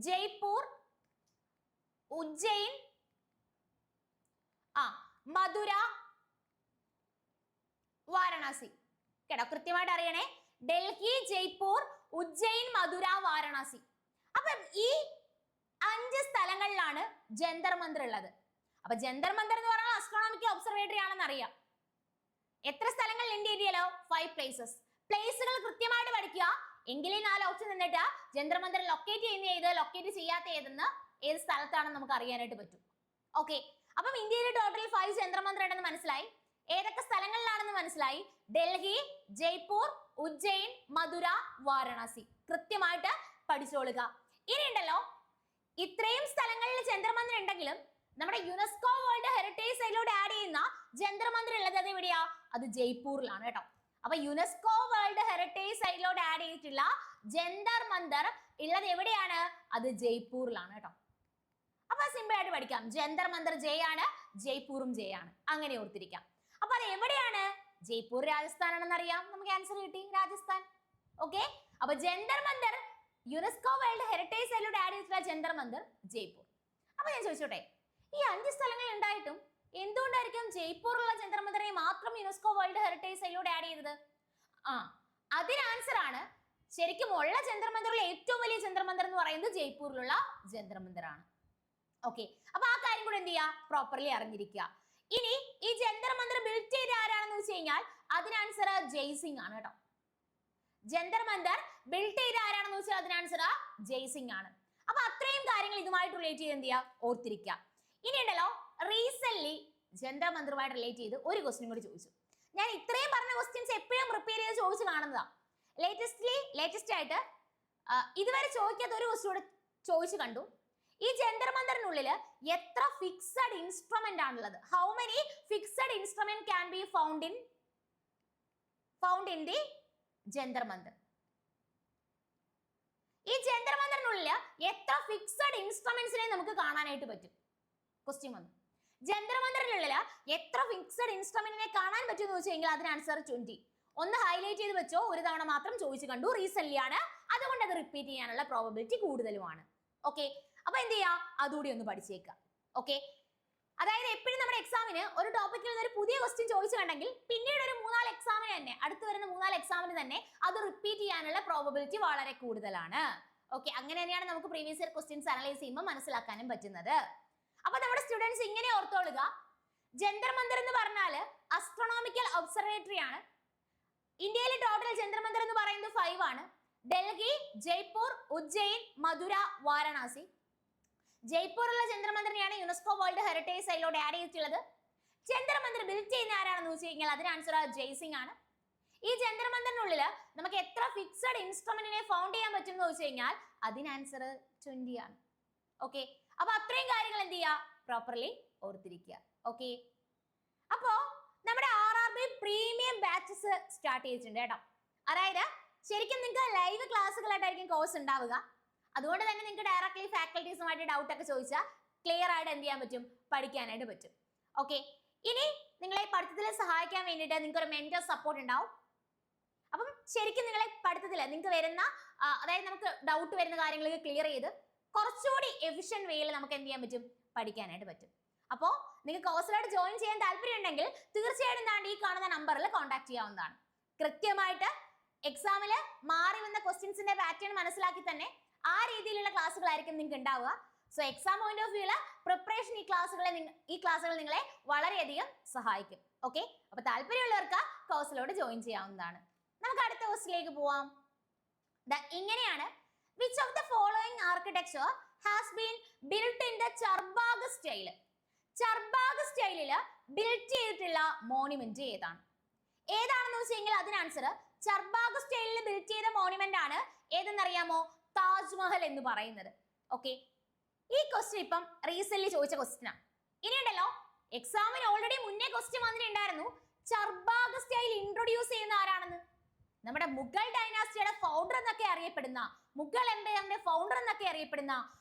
ജയ്പൂർ, ഉജ്ജയിൻ, മധുര, വാരണാസി കേട്ടോ. കൃത്യമായിട്ട് അറിയണേ, ഡൽഹി, ജയ്പൂർ, ഉജ്ജയിൻ, മധുര, വാരണാസി. അപ്പൊ ഈ 5 സ്ഥലങ്ങളിലാണ് ജന്തർ മന്ദർ ഉള്ളത്. അപ്പൊ ജന്തർ മന്ദർ എന്ന് പറഞ്ഞാൽ അസ്ട്രോണോമിക്കൽ ഒബ്സർവേറ്ററി ആണെന്ന് അറിയാം. എത്ര സ്ഥലങ്ങൾ ഇന്ത്യയിലോ? 5 പ്ലേസസ്. പ്ലേസുകൾ കൃത്യമായിട്ട് പഠിക്കുക. എങ്കിലേ 4 ഓപ്ഷൻ നിന്നിട്ട് ജന്തർ മന്ദർ ലൊക്കേറ്റ് ചെയ്യുന്ന ഏത്, ലൊക്കേറ്റ് ചെയ്യാത്ത ഏതെന്ന്, ഏത് സ്ഥലത്താണെന്ന് നമുക്ക് അറിയാനായിട്ട് പറ്റും. ഓക്കെ, അപ്പം ഇന്ത്യയിൽ ടോട്ടൽ 5 ജന്തർ മന്ദർ ഉണ്ടെന്ന് മനസ്സിലായി. ഏതൊക്കെ സ്ഥലങ്ങളിലാണെന്ന് മനസ്സിലായി. ഡൽഹി, ജയ്പൂർ, ഉജ്ജയിൻ, മധുര, വാരണാസി. കൃത്യമായിട്ട് പഠിച്ചോളുക. ഇനി ഉണ്ടല്ലോ, ഇത്രയും സ്ഥലങ്ങളിൽ ജന്തർ മന്ദർ ഉണ്ടെങ്കിലും നമ്മുടെ യുനെസ്കോ വേൾഡ് ഹെറിറ്റേജ് സൈറ്റിലൂടെ ആഡ് ചെയ്യുന്ന ജന്തർ മന്ദർ ഉള്ളത് അത് എവിടെയാ? അത് ജയ്പൂരിലാണ് കേട്ടോ. അപ്പൊ യുനെസ്കോ വേൾഡ് ഹെറിറ്റേജ് സൈറ്റിലൂടെ ആഡ് ചെയ്തിട്ടുള്ള ജന്തർ മന്ദർ ഉള്ളത് എവിടെയാണ്? അത് ജയ്പൂരിലാണ് കേട്ടോ. അപ്പൊ സിമ്പിൾ ആയിട്ട് പഠിക്കാം. ജന്തർ മന്ദർ ജെ ആണ്, ജയ്പൂറും ജെ ആണ്, അങ്ങനെ ഓർത്തിരിക്കാം. അപ്പൊ അത് എവിടെയാണ്? ജയ്പൂർ രാജസ്ഥാൻ ആണെന്ന് അറിയാം. നമുക്ക് ആൻസർ കിട്ടി, രാജസ്ഥാൻ. ഓക്കെ, അപ്പൊ Jantar Mantar UNESCO world heritage സൈറ്റിലൂടെ ആഡ് ചെയ്തിട്ടുള്ള ജന്തർ മന്ദർ ജയ്പൂർ. അപ്പൊ ഞാൻ ചോദിച്ചോട്ടെ, ഈ 5 സ്ഥലങ്ങൾ ഉണ്ടായിട്ടും എന്തുകൊണ്ടായിരിക്കും ജയ്പൂറിലുള്ള ജന്തർ മന്ദറിനെ മാത്രം യുനെസ്കോ വേൾഡ് ഹെറിറ്റേജ് സൈറ്റിലൂടെ ആഡ് ചെയ്തത്? അതിന് ആൻസർ ആണ് ശരിക്കും ഉള്ള ജന്തർ മന്ദിറിലെ ഏറ്റവും വലിയ ജന്തർ മന്ദിർ എന്ന് പറയുന്നത് ജയ്പൂരിലുള്ള ജന്തർ മന്ദിർ ആണ്. ഓക്കെ, അപ്പൊ ആ കാര്യം കൂടെ എന്ത് ചെയ്യുക, പ്രോപ്പർലി അറിഞ്ഞിരിക്കുക. ഇനി ഈ ജന്തർ മന്ദിർ ബിൽഡ് ചെയ്ത ആരാണെന്ന് വെച്ച് കഴിഞ്ഞാൽ അതിന് ആൻസർ ജയ്സിംഗ് ആണ് കേട്ടോ. ജന്തർ മന്ദിർ ബിൽഡ് ചെയ്ത ആരാണെന്ന് വെച്ചാൽ അതിന് ആൻസർ ജയ്സിംഗ് ആണ്. അപ്പൊ അത്രയും കാര്യങ്ങൾ ഇതുമായിട്ട് റിലേറ്റ് ചെയ്ത് എന്ത് ചെയ്യുക, ഓർത്തിരിക്കുക. ഇനി ഉണ്ടല്ലോ റീസെന്റ് ജന്തർ മന്ദിറുമായിട്ട് റിലേറ്റ് ചെയ്ത് ഒരു ക്വസ്റ്റ്യൻ കൂടി ചോദിച്ചു. ഞാൻ ഇത്രയും പറഞ്ഞ ക്വസ്റ്റ്യൻസ് എപ്പോഴും പ്രിപ്പയർ ചെയ്ത് ചോദിച്ചു കാണുന്നതാ. ലേറ്റസ്റ്റ് ആയിട്ട് ഇതുവരെ ചോദിക്കാത്ത ഒരു ക്വസ്റ്റ്യൻ കൂടെ ചോദിച്ചു കണ്ടു. ഈ ജന്തർ മന്ദിറിനുള്ളിൽ എത്ര ഫിക്സഡ് ഇൻസ്ട്രുമെന്റ് ആണുള്ളത്? How many fixed instrument can be found in the Jantar Mandir? ഈ ജന്തർ മന്ദിറിനുള്ളിൽ എത്ര ഫിക്സഡ് ഇൻസ്ട്രുമെന്റ്സിനെ നമുക്ക് കാണാനായിട്ട് പറ്റും? ക്വസ്റ്റ്യൻ വന്നു. ജന്തർ മന്ദിറിനുള്ളിൽ എത്ര ഫിക്സഡ് ഇൻസ്ട്രുമെന്റിനെ കാണാൻ പറ്റും എന്ന് വെച്ച് കഴിഞ്ഞാൽ അതിന് ആൻസർ 20. ഒന്ന് ഹൈലൈറ്റ് ചെയ്ത് വെച്ചോ, ഒരു തവണ മാത്രം ചോദിച്ചു കണ്ടു, റീസെന്റ് ആണ്, അതുകൊണ്ട് അത് റിപ്പീറ്റ് ചെയ്യാനുള്ള പ്രോബബിലിറ്റി കൂടുതലുമാണ്. ഓക്കെ, അപ്പൊ എന്ത് ചെയ്യാ, അതുകൂടി ഒന്ന് പഠിച്ചേക്കുക. ഓക്കെ, അതായത് എപ്പോഴും നമ്മുടെ എക്സാമിന് ഒരു ടോപ്പിക്കിൽ നിന്ന് ഒരു പുതിയ ക്വസ്റ്റ്യൻ ചോദിച്ചു കണ്ടെങ്കിൽ പിന്നീട് ഒരു 3-4 എക്സാമിന് തന്നെ, അടുത്ത് വരുന്ന 3-4 എക്സാമിന് തന്നെ അത് റിപ്പീറ്റ് ചെയ്യാനുള്ള പ്രോബബിലിറ്റി വളരെ കൂടുതലാണ്. ഓക്കെ, അങ്ങനെ തന്നെയാണ് നമുക്ക് പ്രീവിയസ് ഇയർ ക്വസ്റ്റ്യൻസ് അനലൈസ് ചെയ്യുമ്പോൾ മനസ്സിലാക്കാനും പറ്റുന്നത്. അപ്പൊ നമ്മുടെ സ്റ്റുഡൻസ് ഇങ്ങനെ ഓർത്തോളുക, ജന്തർ മന്ദിർ എന്ന് പറഞ്ഞാൽ അസ്ട്രോണോമിക്കൽ ഒബ്സർവേറ്ററി ആണ്. ഇന്ത്യയിൽ ടോട്ടൽ ജന്തർ മന്ദിർ എന്ന് പറയുന്നത് 5 ആണ്. ഡൽഹി, ജയ്പൂർ, ഉജ്ജയിൻ, മധുര, വാരണാസി. ജയ്പൂരിലുള്ള ജന്തർ മന്ദിറിനെയാണ് യുനെസ്കോ വേൾഡ് ഹെറിറ്റേജ് സൈറ്റിലോട്ട് ആഡ് ചെയ്തിട്ടുള്ളത്. ജന്തർ മന്ദിർ ബിൽഡ് ചെയ്യുന്ന ആരാണെന്ന് വെച്ച് കഴിഞ്ഞാൽ അതിന് ആൻസർ ജയ്സിംഗ് ആണ്. ഈ ജന്തർ മന്ദിറിനുള്ളിൽ നമുക്ക് എത്ര ഫിക്സഡ് ഇൻസ്ട്രുമെന്റിനെ ഫൗണ്ട് ചെയ്യാൻ പറ്റും എന്ന് വെച്ച് കഴിഞ്ഞാൽ അതിന് ആൻസർ 20 ആണ്. ഓക്കെ, അപ്പൊ അത്രയും കാര്യങ്ങൾ എന്ത് ചെയ്യുക, പ്രോപ്പർലി ഓർത്തിരിക്കുക. ഓക്കെ, അപ്പോ നമ്മുടെ RRB പ്രീമിയം ബാച്ചസ് സ്റ്റാർട്ട് ചെയ്തിട്ടുണ്ട് കേട്ടോ. അതായത് ശരിക്കും നിങ്ങൾക്ക് ലൈവ് ക്ലാസ്സുകളായിട്ടായിരിക്കും കോഴ്സ് ഉണ്ടാവുക. അതുകൊണ്ട് തന്നെ നിങ്ങൾക്ക് ഡയറക്ട്ലി ഫാക്കൽറ്റീസുമായിട്ട് ഡൗട്ട് ഒക്കെ ചോദിച്ചാൽ ക്ലിയർ ആയിട്ട് എന്ത് ചെയ്യാൻ പറ്റും, പഠിക്കാനായിട്ട് പറ്റും. ഓക്കെ, ഇനി നിങ്ങളെ പഠിത്തത്തിൽ സഹായിക്കാൻ വേണ്ടിയിട്ട് നിങ്ങൾക്ക് ഒരു മെന്റർ സപ്പോർട്ട് ഉണ്ടാവും. അപ്പം ശരിക്കും നിങ്ങളെ പഠിത്തത്തിൽ നിങ്ങൾക്ക് വരുന്ന അതായത് നമുക്ക് ഡൗട്ട് വരുന്ന കാര്യങ്ങളൊക്കെ ക്ലിയർ ചെയ്ത് കുറച്ചുകൂടി എഫിഷ്യന്റ് വേയിൽ നമുക്ക് എന്ത് ചെയ്യാൻ പറ്റും, പഠിക്കാനായിട്ട് പറ്റും. അപ്പോൾ നിങ്ങൾക്ക് കോഴ്സിലോട്ട് ജോയിൻ ചെയ്യാൻ താല്പര്യം ഉണ്ടെങ്കിൽ തീർച്ചയായിട്ടും താണ്ടി ഈ കാണുന്ന നമ്പറിൽ കോൺടാക്ട് ചെയ്യാവുന്നതാണ്. കൃത്യമായിട്ട് എക്സാമിൽ മാറി വന്ന ക്വസ്റ്റ്യൻസിന്റെ പാറ്റേൺ മനസ്സിലാക്കി തന്നെ ആ രീതിയിലുള്ള ക്ലാസ്സുകളായിരിക്കും നിങ്ങൾക്ക് ഉണ്ടാവുക. സോ എക്സാം പോയിന്റ് ഓഫ് വ്യൂല് പ്രിപ്പറേഷൻ ഈ ക്ലാസ്സുകൾ നിങ്ങളെ വളരെയധികം സഹായിക്കും. ഓക്കെ, അപ്പൊ താല്പര്യമുള്ളവർക്ക് കോഴ്സിലോട്ട് ജോയിൻ ചെയ്യാവുന്നതാണ്. നമുക്ക് അടുത്ത ക്വസ്റ്റിലേക്ക് പോവാം. ഇങ്ങനെയാണ്, which of the following architecture has been built in the Charbagh style? Charbagh സ്റ്റൈലില് ബിൽഡ് ചെയ്തിട്ടുള്ള മോണുമെന്റ് ഏതാണെന്ന് വെച്ച് കഴിഞ്ഞാൽ അതിന് ആൻസർ ചർബാഗ് സ്റ്റൈലിൽ ബിൽഡ് ചെയ്ത മോണുമെന്റ് ആണ് ഏതെന്നറിയാമോ? താജ്മഹൽ എന്ന് പറയുന്നത്. ഓക്കെ, ഈ ക്വസ്റ്റ്യൻ ഇപ്പം റീസെന്റ് ചോദിച്ച ക്വസ്റ്റ്യൻ ആണ്. ഇനിയുണ്ടല്ലോ എക്സാമിന് ഓൾറെഡി മുന്നേ ക്വസ്റ്റ്യൻ വന്നിട്ടുണ്ടായിരുന്നു, ചർബാഗ് സ്റ്റൈൽ ഇൻട്രൊഡ്യൂസ് ചെയ്യുന്ന ആരാണെന്ന്. നമ്മുടെ മുഗൾ ഡൈനാസ്റ്റിയുടെ ഫൗണ്ടർ എന്നൊക്കെ അറിയപ്പെടുന്ന, മുഗൾ എംപയറിന്റെ ഫൗണ്ടർ എന്നൊക്കെ അറിയപ്പെടുന്ന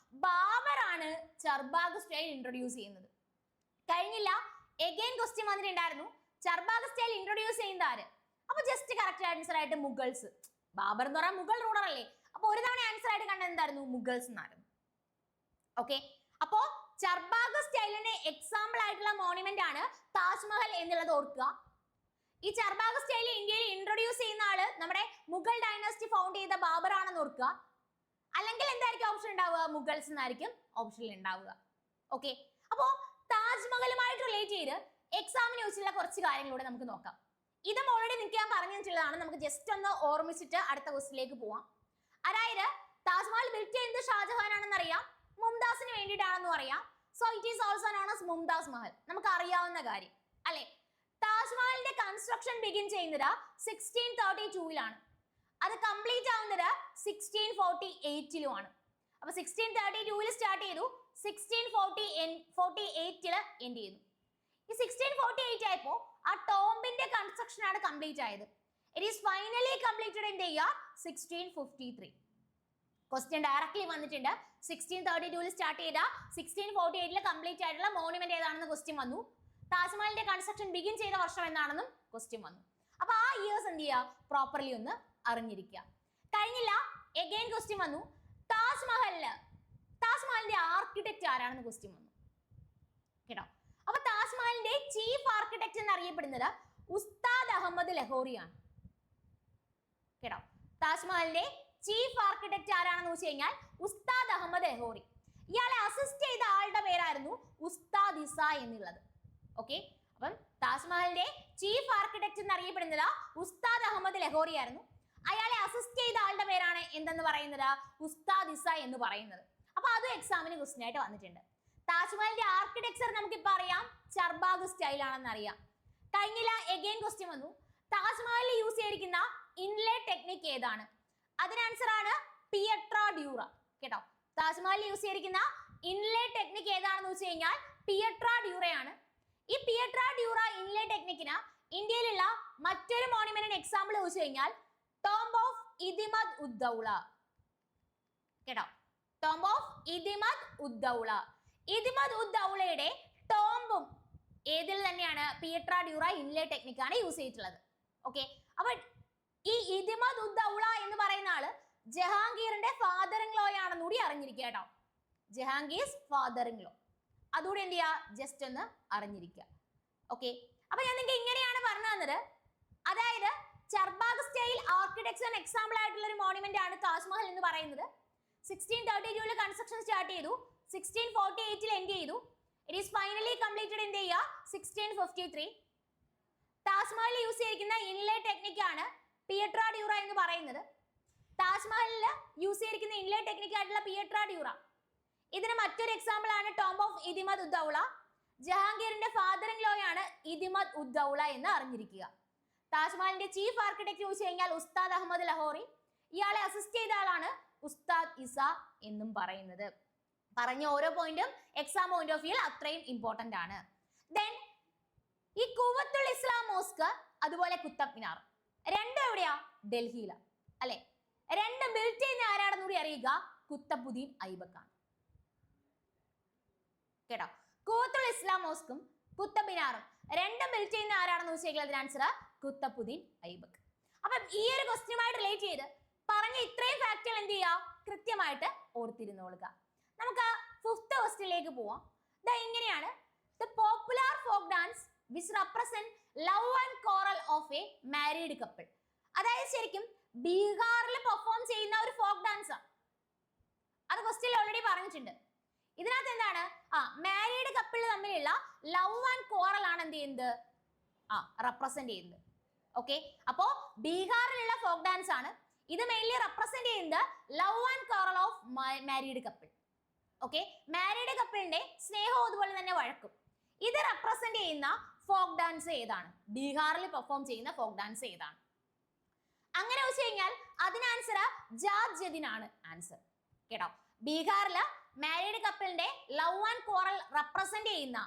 ബാബർ ആണ് ചർബാഗ് സ്റ്റൈൽ ഇൻട്രൊഡ്യൂസ് ചെയ്യുന്നത്. കഴിഞ്ഞില്ല, എഗെയിൻ ക്വസ്റ്റ്യൻ വന്നിട്ടുണ്ടായിരുന്നു, ചർബാഗ് സ്റ്റൈൽ ഇൻട്രൊഡ്യൂസ് ചെയ്യുന്ന ആര്? അപ്പൊ ജസ്റ്റ് കറക്റ്റ് ആൻസർ ആയിട്ട് മുഗൾസ്. ബാബർ എന്ന് പറഞ്ഞാൽ മുഗൾ റൂളർ അല്ലേ, അപ്പൊ ഒരു തവണ ആൻസർ ആയിട്ട് കണ്ടത് എന്തായിരുന്നു? മുഗൾസ് എന്നായിരുന്നു. ഓക്കെ, അപ്പോ ചർബാഗ് സ്റ്റൈലിന്റെ എക്സാമ്പിൾ ആയിട്ടുള്ള മോണുമെന്റ് ആണ് താജ്മഹൽ എന്നുള്ളത് ഓർക്കുക. ഈ ചർബാഗ് സ്റ്റൈൽ ഇന്ത്യയിൽ ഇൻട്രൊഡ്യൂസ് ചെയ്യുന്ന ആള് നമ്മുടെ മുഗൾ ഡൈനാസ്റ്റി ഫൗണ്ട് ചെയ്ത ബാബർ ആണെന്ന് ഓർക്കുക. അല്ലെങ്കിൽ എന്തായിരിക്കും ഓപ്ഷൻ ഉണ്ടാവുക? മുഗൾസ് എന്നായിരിക്കും ഓപ്ഷനിൽ ഉണ്ടാവുക. ഓക്കെ, അപ്പോ താജ്മഹലുമായിട്ട് റിലേറ്റ് ചെയ്ത് എക്സാമിന് ചോദിച്ചിട്ടുള്ള കുറച്ച് കാര്യങ്ങളൂടെ നമുക്ക് നോക്കാം. ഇതും ഓൾറെഡി നിങ്ങൾക്ക് ഞാൻ പറഞ്ഞു വെച്ചിട്ടുള്ളതാണ്, നമുക്ക് ജസ്റ്റ് ഒന്ന് ഓർമ്മിച്ചിട്ട് അടുത്ത ക്വസ്റ്റിലേക്ക് പോവാം. അതായത് താജ്മഹൽ ബിൽഡ് ചെയ്യുന്നത് ഷാജഹാൻ ആണെന്ന് അറിയാം, മുംതാസിന് വേണ്ടിയിട്ടാണെന്നും അറിയാം. So it is also known as Mumtaz Mahal, നമുക്ക് അറിയാവുന്ന കാര്യം അല്ലെ. താജ്മഹലിന്റെ കൺസ്ട്രക്ഷൻ ബിഗിൻ ചെയ്യുന്നത് 1632-ലാണ്. അത് കംപ്ലീറ്റ് ആവുന്നത് 1648-ലുമാണ്. അപ്പൊ 1632-ൽ സ്റ്റാർട്ട് ചെയ്തു, 1648-ല് എൻഡ് ചെയ്തു. ഈ 1648 ആയപ്പോ ആ ടോംബിന്റെ കൺസ്ട്രക്ഷൻ ആണ് കംപ്ലീറ്റ് ആയത്. It is finally completed in the year 1653. Question directly വന്നിട്ടുണ്ട്. 1632-ൽ സ്റ്റാർട്ട് ചെയ്ത 1648-ല് കംപ്ലീറ്റ് ആയിട്ടുള്ള മോണുമെന്റ് ഏതാണെന്ന് ക്വസ്റ്റ്യൻ വന്നു. താജ്മഹലിന്റെ കൺസ്ട്രക്ഷൻ ബിഗിൻ ചെയ്ത വർഷം എന്താണെന്നും ക്വസ്റ്റ്യൻ വന്നു. അപ്പൊ ആ ഇയേഴ്സ് എന്ത് ചെയ്യുക, പ്രോപ്പർലി ഒന്ന് അറിഞ്ഞിരിക്കുക. കഴിഞ്ഞില്ല, എഗെയിൻ ക്വസ്റ്റ്യൻ വന്നു, താജ്മഹലിന്റെ ആർക്കിടെക്ട് ആരാണെന്ന് ക്വസ്റ്റ്യൻ വന്നു കേട്ടോ. അപ്പൊ താജ്മഹലിന്റെ ചീഫ് ആർക്കിടെക്ട് എന്നറിയപ്പെടുന്നത് ഉസ്താദ് അഹമ്മദ് ലഹോറിയാണ് കേട്ടോ. താജ്മഹലിന്റെ ചീഫ് ആർക്കിടെക്ട് ആരാണെന്ന് വെച്ച് കഴിഞ്ഞാൽ ഉസ്താദ് അഹമ്മദ് ലഹോറി. ഇയാളെ അസിസ്റ്റ് ചെയ്ത ആളുടെ പേരായിരുന്നു ഉസ്താദ് ഇസ എന്നുള്ളത്. ഓക്കെ, അപ്പം താജ്മഹലിന്റെ ചീഫ് ആർക്കിടെക്ട് എന്നറിയപ്പെടുന്നത് ഉസ്താദ് അഹമ്മദ് ലഹോറി ആയിരുന്നു. അയാളെ അസിസ്റ്റ് ചെയ്ത ആളുടെ പേരാണ് എന്തെന്ന് പറയുന്നത് ഉസ്താദ് ഇസ എന്ന് പറയുന്നത്. അപ്പൊ അതും എക്സാമിന് ക്വസ്റ്റ്യൻ ആയിട്ട് വന്നിട്ടുണ്ട്. താജ്മഹലിന്റെ ആർക്കിടെക്ചർ നമുക്കിപ്പോ അറിയാം, ചർബാഗ് സ്റ്റൈൽ ആണെന്ന് അറിയാം. കഴിഞ്ഞില്ല എഗെയിൻ ക്വസ്റ്റ്യൻ വന്നു, താജ്മഹലിൽ യൂസ് ചെയ്തിരിക്കുന്ന ഇൻലേ ടെക്നിക് ഏതാണ്? അതിന് ആൻസർ ആണ് പിയട്ര ഡ്യൂറ. കേട്ടോ, താജ്മഹലിൽ യൂസ് ചെയ്തിരിക്കുന്ന ഇൻലേ ടെക്നിക് ഏതാണെന്ന് വെച്ച് കഴിഞ്ഞാൽ പിയട്ര ഡ്യൂറയാണ്. ഈ പിയട്ര ഡ്യൂറ ഇൻലേ ടെക്നിക്കിന് ഇന്ത്യയിലുള്ള മറ്റൊരു മോണുമെന്റിന് എക്സാമ്പിൾ വെച്ച് കഴിഞ്ഞാൽ ടോംബ് ഓഫ് ഇദിമദ് ഉദ്ദൗള. കേട്ടോ, ടോംബ് ഓഫ് ഇദിമദ് ഉദ്ദൗള. ഇദിമദ് ഉദ്ദൗളയുടെ ടോംബും ഏതിൽ തന്നെയാണ്? പിയട്ര ഡ്യൂറ ഇൻലേ ടെക്നിക്കാണ് യൂസ് ചെയ്തിട്ടുള്ളത്. ഓക്കെ, അപ്പൊ ഈ ഇദിമദ് ഉദ്ദൗള എന്ന് പറയുന്ന ആള് ജഹാംഗീറിന്റെ ഫാദർ ഇൻ ലോ ആണെന്ന് കൂടി അറിഞ്ഞിരിക്കുക. കേട്ടോ, ജഹാംഗീർസ് ഫാദർ ഇൻ ലോ, അതുകൂടി എന്ത് ചെയ്യുക, ജസ്റ്റ് ഒന്ന് അറിഞ്ഞിരിക്കുക. ഓക്കെ, അപ്പൊ ഞാൻ നിങ്ങൾക്ക് ഇങ്ങനെയാണ് പറഞ്ഞു തന്നത്. അതായത് ചർബാഗ് സ്റ്റൈൽ ആർക്കിടെക്ചറിന് എക്സാമ്പിൾ ആയിട്ടുള്ള ഒരു മോണുമെന്റ് ആണ് താജ്മഹൽ എന്ന് പറയുന്നത്. 1632 കൺസ്ട്രക്ഷൻ സ്റ്റാർട്ട് ചെയ്തു, 1648 എൻഡ് ചെയ്തു. ഇറ്റ് ഈസ് ഫൈനലി കംപ്ലീറ്റഡ് എന്ത് ചെയ്യുക 1653. താജ്മഹലിൽ യൂസ് ചെയ്തിരിക്കുന്ന ഇൻലേ ടെക്നിക് ആണ് പിയട്ര ഡ്യൂറ എന്ന് പറയുന്നത്. താജ്മഹലിൽ യൂസ് ചെയ്തിരിക്കുന്ന ഇൻലേ ടെക്നിക് ആയിട്ടുള്ള പിയട്ര ഡ്യൂറ, ഇതിന് മറ്റൊരു എക്സാമ്പിൾ ആണ് ടോംബ് ഓഫ് ഇദിമദ് ഉദ്ദൗള. ജഹാംഗീറിന്റെ ഫാദർ ഇൻ ലോ ആണ് ഇദിമദ് ഉദ്ദൗള എന്ന് അറിഞ്ഞിരിക്കുക. താജ്മഹലിന്റെ ചീഫ് ആർക്കിടെക്ട് ചോദിച്ചു കഴിഞ്ഞാൽ ഉസ്താദ് അഹമ്മദ് ലഹോറി. ഇയാളെ അസിസ്റ്റ് ചെയ്ത ആളാണ് ഉസ്താദ് ഇസ എന്നും പറയുന്നത്. പറഞ്ഞ ഓരോ പോയിന്റും എക്സാം പോയിന്റ് ഓഫ് വ്യൂ അത്രയും ഇമ്പോർട്ടന്റ് ആണ്. ദെൻ ഈ കുവത്തുൽ ഇസ്ലാം മോസ്ക് അതുപോലെ കുത്തബ് മിനാർ രണ്ടും എവിടെയാ? ഡൽഹിയിലാ അല്ലെ? രണ്ടും ബിൽഡ് ചെയ്യുന്ന ആരാണെന്ന് കൂടി അറിയുക, കുത്തബുദ്ദീൻ ഐബക് ആണ്. കേട്ടോ, കുവത്തുൽ ഇസ്ലാം മോസ്കും കുത്തബ് മിനാറും രണ്ടും ബിൽഡ് ചെയ്യുന്ന ആരാണെന്ന് വെച്ചാൽ അതിന് ആൻസർ കുത്തബുദ്ദീൻ ഐബക്. അപ്പം ഈ ഒരു ക്വസ്റ്റ്യനുമായിട്ട് റിലേറ്റ് ചെയ്ത് പറഞ്ഞ ഇത്രയും ഫാക്ടുകൾ എന്ത് ചെയ്യുക, കൃത്യമായിട്ട് ഓർത്തിരുന്നോളുക. നമുക്ക് ഫിഫ്ത്ത് ക്വസ്റ്റ്യനിലേക്ക് പോവാം. ഇങ്ങനെയാണ്, the popular folk dance which represent love and quarrel of a married couple. അതായത് ശരിക്കും ബീഹാറിൽ പെർഫോം ചെയ്യുന്ന ഒരു ഫോക്ക് ഡാൻസ് ആണ്. അത് ക്വസ്റ്റ്യനിൽ ഓൾറെഡി പറഞ്ഞിട്ടുണ്ട്. ഇതിനകത്ത് എന്താണ്, മാരീഡ് കപ്പിൾ തമ്മിലുള്ള ലവ് ആൻഡ് കോറൽ ആണ് എന്ത് ചെയ്യുന്നത്, റെപ്രസെന്റ് ചെയ്യുന്നത്. ഓക്കെ, അപ്പോ ബീഹാറിലുള്ള ഫോക്ക് ഡാൻസ് ആണ്. ഇത് മെയിൻലി റെപ്രസെന്റ് ചെയ്യുന്നത് love and quarrel of married couple. Okay, married കപ്പിളിന്റെ സ്നേഹവും അതുപോലെ തന്നെ വഴക്കും. ഇത് റെപ്രസെന്റ് ചെയ്യുന്ന ഫോക്ക് ഡാൻസ് ഏതാണ്? ബീഹാറിൽ പെർഫോം ചെയ്യുന്ന ഫോക്ക് ഡാൻസ് ഏതാണ്? അങ്ങനെ വെച്ച് കഴിഞ്ഞാൽ അതിന് ആൻസർ ജാജദിൻ ആണ് ആൻസർ. കേട്ടോ, ബീഹാറില് മാരീഡ് കപ്പിളിന്റെ ലവ് ആൻഡ് കോറൽ റെപ്രസെന്റ് ചെയ്യുന്ന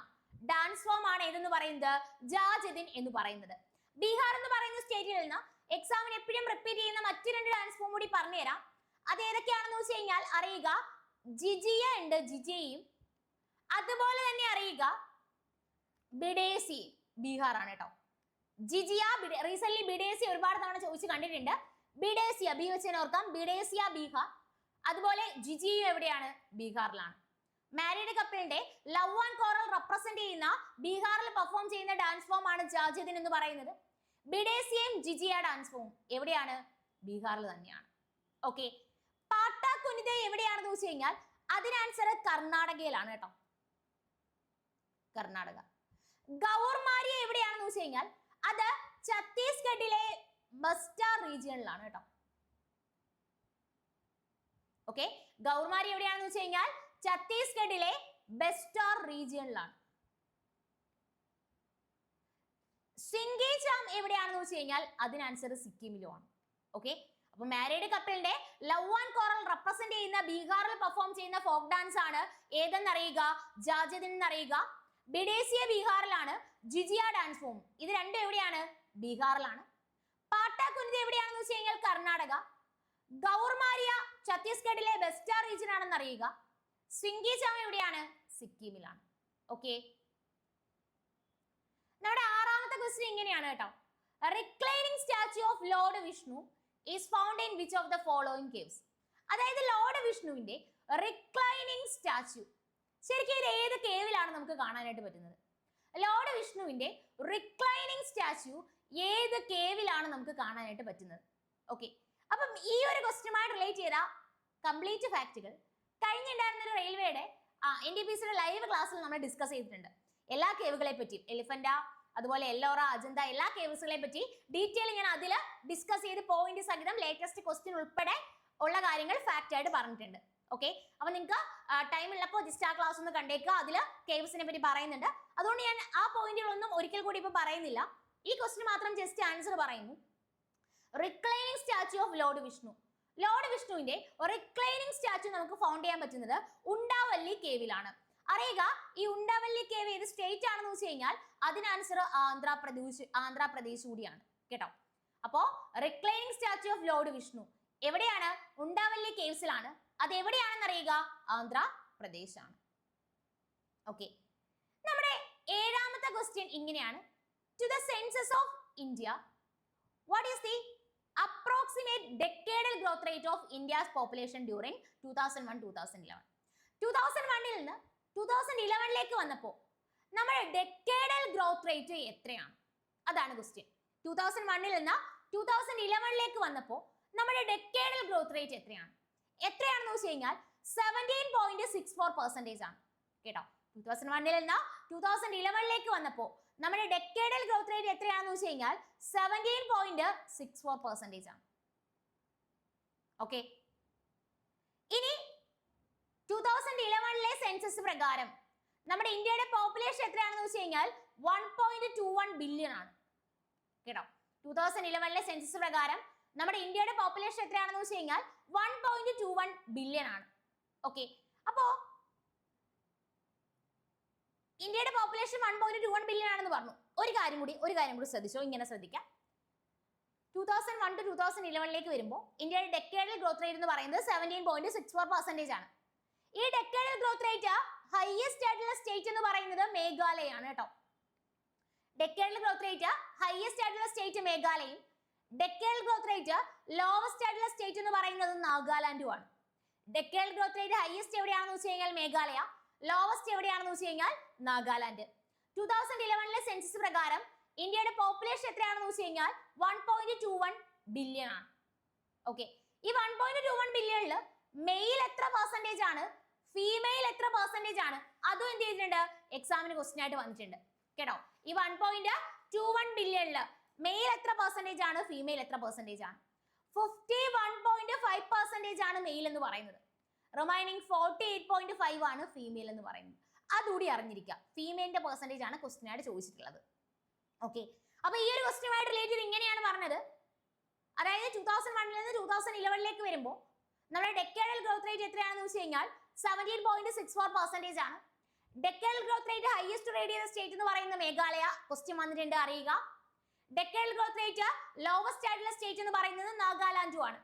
ഡാൻസ് ഫോം ആണ് ഏതെന്ന് പറയുന്നത്, ജാജദിൻ എന്ന് പറയുന്നത്. ബീഹാർ എന്ന് പറയുന്ന സ്റ്റേറ്റിൽ നിന്ന് എക്സാമിന് എപ്പോഴും റിപ്പീറ്റ് ചെയ്യുന്ന മറ്റു രണ്ട് ഡാൻസ് ഫോം കൂടി പറഞ്ഞുതരാം. അത് ഏതൊക്കെയാണെന്ന് വെച്ച് കഴിഞ്ഞാൽ അറിയുക, ജിജിയ ഉണ്ട്, ജിജയും അതുപോലെ തന്നെ അറിയുക ബിഡേസി, ബീഹാർ ആണ് കേട്ടോ. ജിജിയ റീസെന്റ് ബിഡേസി ഒരുപാട് തവണ ചോദിച്ച് കണ്ടിട്ടുണ്ട്. ബിഡേസിയ ബി വെച്ച് ഓർക്കാം, ബിഡേസിയ ബീഹാർ. അതുപോലെ ജിജിയു എവിടെയാണ്? ബീഹാറിലാണ്. മാരീഡ് കപ്പിളിന്റെ ലവ് ആൻഡ് കോറൽ റെപ്രസെന്റ് ചെയ്യുന്ന ബീഹാറിൽ പെർഫോം ചെയ്യുന്ന ഡാൻസ് ഫോം ആണ് ജാജദിൻ എന്ന് പറയുന്നത്. ബിഡേസിയയും ജിജിയ ഡാൻസ് ഫോം എവിടെയാണ്? ബീഹാറിൽ തന്നെയാണ്. ഓക്കെ, പാട്ടാക്കുനിത എവിടെയാണെന്ന് വെച്ച് കഴിഞ്ഞാൽ അതിന് ആൻസർ കർണാടകയിലാണ് കേട്ടോ, കർണാടക. ഗൗർമാരിയ എവിടെയാണെന്ന് വെച്ച് കഴിഞ്ഞാൽ അത് ഛത്തീസ്ഗഡിലെ ബസ്റ്റാർ റീജിയണിലാണ് കേട്ടോ. ഓക്കെ, ഗൗർമാരി എവിടെയാണെന്ന് വെച്ച് കഴിഞ്ഞാൽ ഛത്തീസ്ഗഡിലെ ബെസ്റ്റാർ റീജിയണിലാണ്. സിംഗേജാം എവിടെയാണെന്ന് വെച്ച് കഴിഞ്ഞാൽ അതിന് ആൻസർ സിക്കിമിലുമാണ്. ഓക്കെ, അപ്പൊ മാരീഡ് കപ്പിളിന്റെ ലവ് ആൻഡ് കോറൽ റെപ്രസെന്റ് ചെയ്യുന്ന ബീഹാറിൽ പെർഫോം ചെയ്യുന്ന ഫോക്ക് ഡാൻസ് ആണ് ഏതെന്നറിയുക, ജാജദിൻ എന്നറിയുക. ബിഡേസിയ ബീഹാറിലാണ്, ജിജിയ ഡാൻസ് ഫോം ഇത് രണ്ടും എവിടെയാണ്? ബീഹാറിലാണ്. പാട്ടാക്കുനിത എവിടെയാണെന്ന് വെച്ച് കഴിഞ്ഞാൽ കർണാടക. ഗൗർമാരിയ ഛത്തീസ്ഗഡിലെ ബെസ്റ്റാർ റീജിയൻ ആണെന്ന് അറിയുക. സിംഗിചാം എവിടെയാണ്? സിക്കിമിലാണ്. ഓക്കെ, നമ്മുടെ ആറാമത്തെ ക്വസ്റ്റ്യൻ ഇങ്ങനെയാണ് കേട്ടോ. Reclining statue of Lord Vishnu is found in which of the following caves. അതായത് ലോർഡ് വിഷ്ണുവിന്റെ റിക്ലൈനിങ് സ്റ്റാച്യു ശരിക്കും ഇത് ഏത് കേവിലാണ് നമുക്ക് കാണാനായിട്ട് പറ്റുന്നത്? ലോർഡ് വിഷ്ണുവിന്റെ റിക്ലൈനിങ് സ്റ്റാച്യു ഏത് കേവിലാണ് നമുക്ക് കാണാനായിട്ട് പറ്റുന്നത്? ഓക്കെ, അപ്പം ഈ ഒരു ക്വസ്റ്റ്യനുമായി റിലേറ്റ് ചെയ്ത കംപ്ലീറ്റ് ഫാക്റ്റുകൾ കഴിഞ്ഞുണ്ടായിരുന്ന ഒരു റെയിൽവേയുടെ NTPCയുടെ ലൈവ് ക്ലാസ്സിൽ നമ്മൾ ഡിസ്കസ് ചെയ്തിട്ടുണ്ട്. എല്ലാ കേവുകളെ പറ്റിയും, എലിഫന്റ, അതുപോലെ എല്ലോറ, അജന്ത, എല്ലാ കേവ്സുകളെ പറ്റി ഡീറ്റെയിൽ ഞാൻ അതിൽ ഡിസ്കസ് ചെയ്ത് പോയിന്റ് സഹിതം ലേറ്റസ്റ്റ് ക്വസ്റ്റ്യൻ ഉൾപ്പെടെ ഉള്ള കാര്യങ്ങൾ ഫാക്റ്റ് ആയിട്ട് പറഞ്ഞിട്ടുണ്ട്. ഓക്കെ, അപ്പൊ നിങ്ങൾക്ക് ടൈം ഉള്ളപ്പോൾ ജസ്റ്റ് ആ ക്ലാസ് ഒന്ന് കണ്ടേക്കുക. അതിൽ കേവ്സിനെ പറ്റി പറയുന്നുണ്ട്. അതുകൊണ്ട് ഞാൻ ആ പോയിന്റുകളൊന്നും ഒരിക്കൽ കൂടി ഇപ്പൊ പറയുന്നില്ല. ഈ ക്വസ്റ്റ്യൻ മാത്രം ജസ്റ്റ് ആൻസർ പറയുന്നു. Reclining statue of Lord Vishnu. Lord വിഷ്ണുവിന്റെ റിക്ലൈനിങ് സ്റ്റാച്യു നമുക്ക് ഫൗണ്ട് ചെയ്യാൻ പറ്റുന്നത് ഉണ്ടാവല്ലി കേവിലാണ്. അറിയുക, ഈ ഉണ്ടാവല്ലി കേവ് ഏത് സ്റ്റേറ്റ് ആണെന്ന് വെച്ച് കഴിഞ്ഞാൽ അതിന് ആൻസർ ആന്ധ്രാപ്രദേശ് കൂടിയാണ് കേട്ടോ. അപ്പോ reclining statue of Lord Vishnu എവിടെയാണ്? ഉണ്ടാവല്ലി കേവ്സിലാണ്. അത് എവിടെയാണെന്ന് അറിയുക, ആന്ധ്രാപ്രദേശ് ആണ്. ഓക്കെ, നമ്മുടെ ഏഴാമത്തെ ക്വസ്റ്റ്യൻ ഇങ്ങനെയാണ്. To the census of India, what is the approximate decadal growth rate of India's population during 2001-2011? 2001 നിന്ന് 2011ലേക്ക് വന്നപ്പോൾ നമ്മുടെ ഡെക്കേഡൽ ഗ്രോത്ത് റേറ്റ് എത്രയാണ്? അതാണ് ക്വസ്റ്റ്യൻ. 2001 നിന്ന് 2011ലേക്ക് വന്നപ്പോൾ നമ്മുടെ ഡെക്കേഡൽ ഗ്രോത്ത് റേറ്റ് എത്രയാണെന്ന് വെച്ച് കഴിഞ്ഞാൽ 17.64% ആണ് കേട്ടോ. 2001 നിന്ന് 2011ലേക്ക് വന്നപ്പോൾ നമ്മുടെ ഡെക്കേഡൽ ഗ്രോത്ത് റേറ്റ് എത്രയാണെന്ന് വെച്ച് കഴിഞ്ഞാൽ 17.64% ആണ്. ഓക്കെ, ഇനി 2011ലെ സെൻസസ് പ്രകാരം നമ്മുടെ ഇന്ത്യയുടെ പോപ്പുലേഷൻ എത്രയാണെന്ന് വെച്ച് കഴിഞ്ഞാൽ 1.21 ബില്യൺ ആണ് കേട്ടോ. 2011ലെ സെൻസസ് പ്രകാരം നമ്മുടെ ഇന്ത്യയുടെ പോപ്പുലേഷൻ എത്രയാണെന്ന് വെച്ച് കഴിഞ്ഞാൽ 1.21 ബില്യൺ ആണ്. ഓക്കെ, അപ്പോ ഇന്ത്യയുടെ പോപ്പുലേഷൻ 1.21 ബില്യൺ ആണെന്ന് പറഞ്ഞു. ഒരു കാര്യം കൂടി ശ്രദ്ധിച്ചോ, ഇങ്ങനെ ശ്രദ്ധിക്കാം. 2001 to 2011ലേക്ക് വരുമ്പോൾ ഇന്ത്യയുടെ ഡെക്കേഡൽ ഗ്രോത്ത് റേറ്റ് എന്ന് പറയുന്നത് 17.64% ആണ്. ഈ ഡെക്കേഡൽ ഗ്രോത്ത് റേറ്റ് ഹൈയസ്റ്റ് ആയിട്ടുള്ള സ്റ്റേറ്റ് എന്ന് പറയുന്നത് മേഘാലയ ആണ് കേട്ടോ. ഡെക്കേഡൽ ഗ്രോത്ത് റേറ്റ് ഹൈയസ്റ്റ് ആയിട്ടുള്ള സ്റ്റേറ്റ് മേഘാലയയും ഡെക്കേഡൽ ഗ്രോത്ത് റേറ്റ് ലോവസ്റ്റ് ആയിട്ടുള്ള സ്റ്റേറ്റ് എന്ന് പറയുന്നത് നാഗാലാൻഡും ആണ്. ഡെക്കേഡൽ ഗ്രോത്ത് റേറ്റ് ഹൈയസ്റ്റ് എവിടെയാണെന്ന് വെച്ച് കഴിഞ്ഞാൽ മേഘാലയ, ലോവസ്റ്റ് എവിടെയാണെന്ന് വെച്ച് കഴിഞ്ഞാൽ നാഗാലാൻഡ്. 2011ലെ സെൻസസ് പ്രകാരം ഇന്ത്യയുടെ പോപ്പുലേഷൻ എത്രയാണെന്ന് വെച്ച് കഴിഞ്ഞാൽ 1.21 ബില്യൺ ആണ്. ഓക്കെ, ഈ 1.21 ബില്യണിൽ മെയിൽ എത്ര പെർസെന്റേജ് ആണ്, ഫീമെയിൽ എത്ര പെർസെന്റേജ് ആണ്, അതും എന്ത് ചെയ്തിട്ടുണ്ട്, എക്സാമിന് ക്വസ്റ്റ്യൻ ആയിട്ട് വന്നിട്ടുണ്ട് കേട്ടോ. ഈ 1.21 ബില്യണിൽ മെയിൽ എത്ര പെർസെന്റേജ് ആണ്, ഫീമെയിൽ എത്ര പെർസെന്റേജ് ആണ്? 51.5% ആണ് മെയിൽ എന്ന് പറയുന്നത്. റിമൈനിങ് 48.5 ആണ് ഫീമെയിൽ എന്ന് പറയുന്നത്. അതുകൂടി അറിഞ്ഞിരിക്കുക. ഫീമെയിലിന്റെ പെർസെന്റേജ് ആണ് ക്വസ്റ്റ്യൻ ആയിട്ട് ചോദിച്ചിട്ടുള്ളത്. ഓക്കെ, അപ്പൊ ഈ ഒരു ക്വസ്റ്റ്യനുമായിട്ട് റിലേറ്റ് ചെയ്ത് ഇങ്ങനെയാണ് പറഞ്ഞത്. അതായത് 2001 നിന്ന് 2011ലേക്ക് വരുമ്പോൾ നമ്മുടെ ഡെക്കേഡൽ ഗ്രോത്ത് റേറ്റ് എത്രയാണെന്ന് വെച്ച് കഴിഞ്ഞാൽ 17.64% ആണ്. ഡെക്കേഡൽ ഗ്രോത്ത് റേറ്റ് ഹൈയസ്റ്റ് റേറ്റ് ചെയ്ത സ്റ്റേറ്റ് എന്ന് പറയുന്ന മേഘാലയ, ക്വസ്റ്റ്യൻ വന്നിട്ടുണ്ട്, അറിയുക. ഡെക്കേഡൽ ഗ്രോത്ത് റേറ്റ് ലോവസ്റ്റ് ആയിട്ടുള്ള സ്റ്റേറ്റ് എന്ന് പറയുന്നത് നാഗാലാൻഡും ആണ്.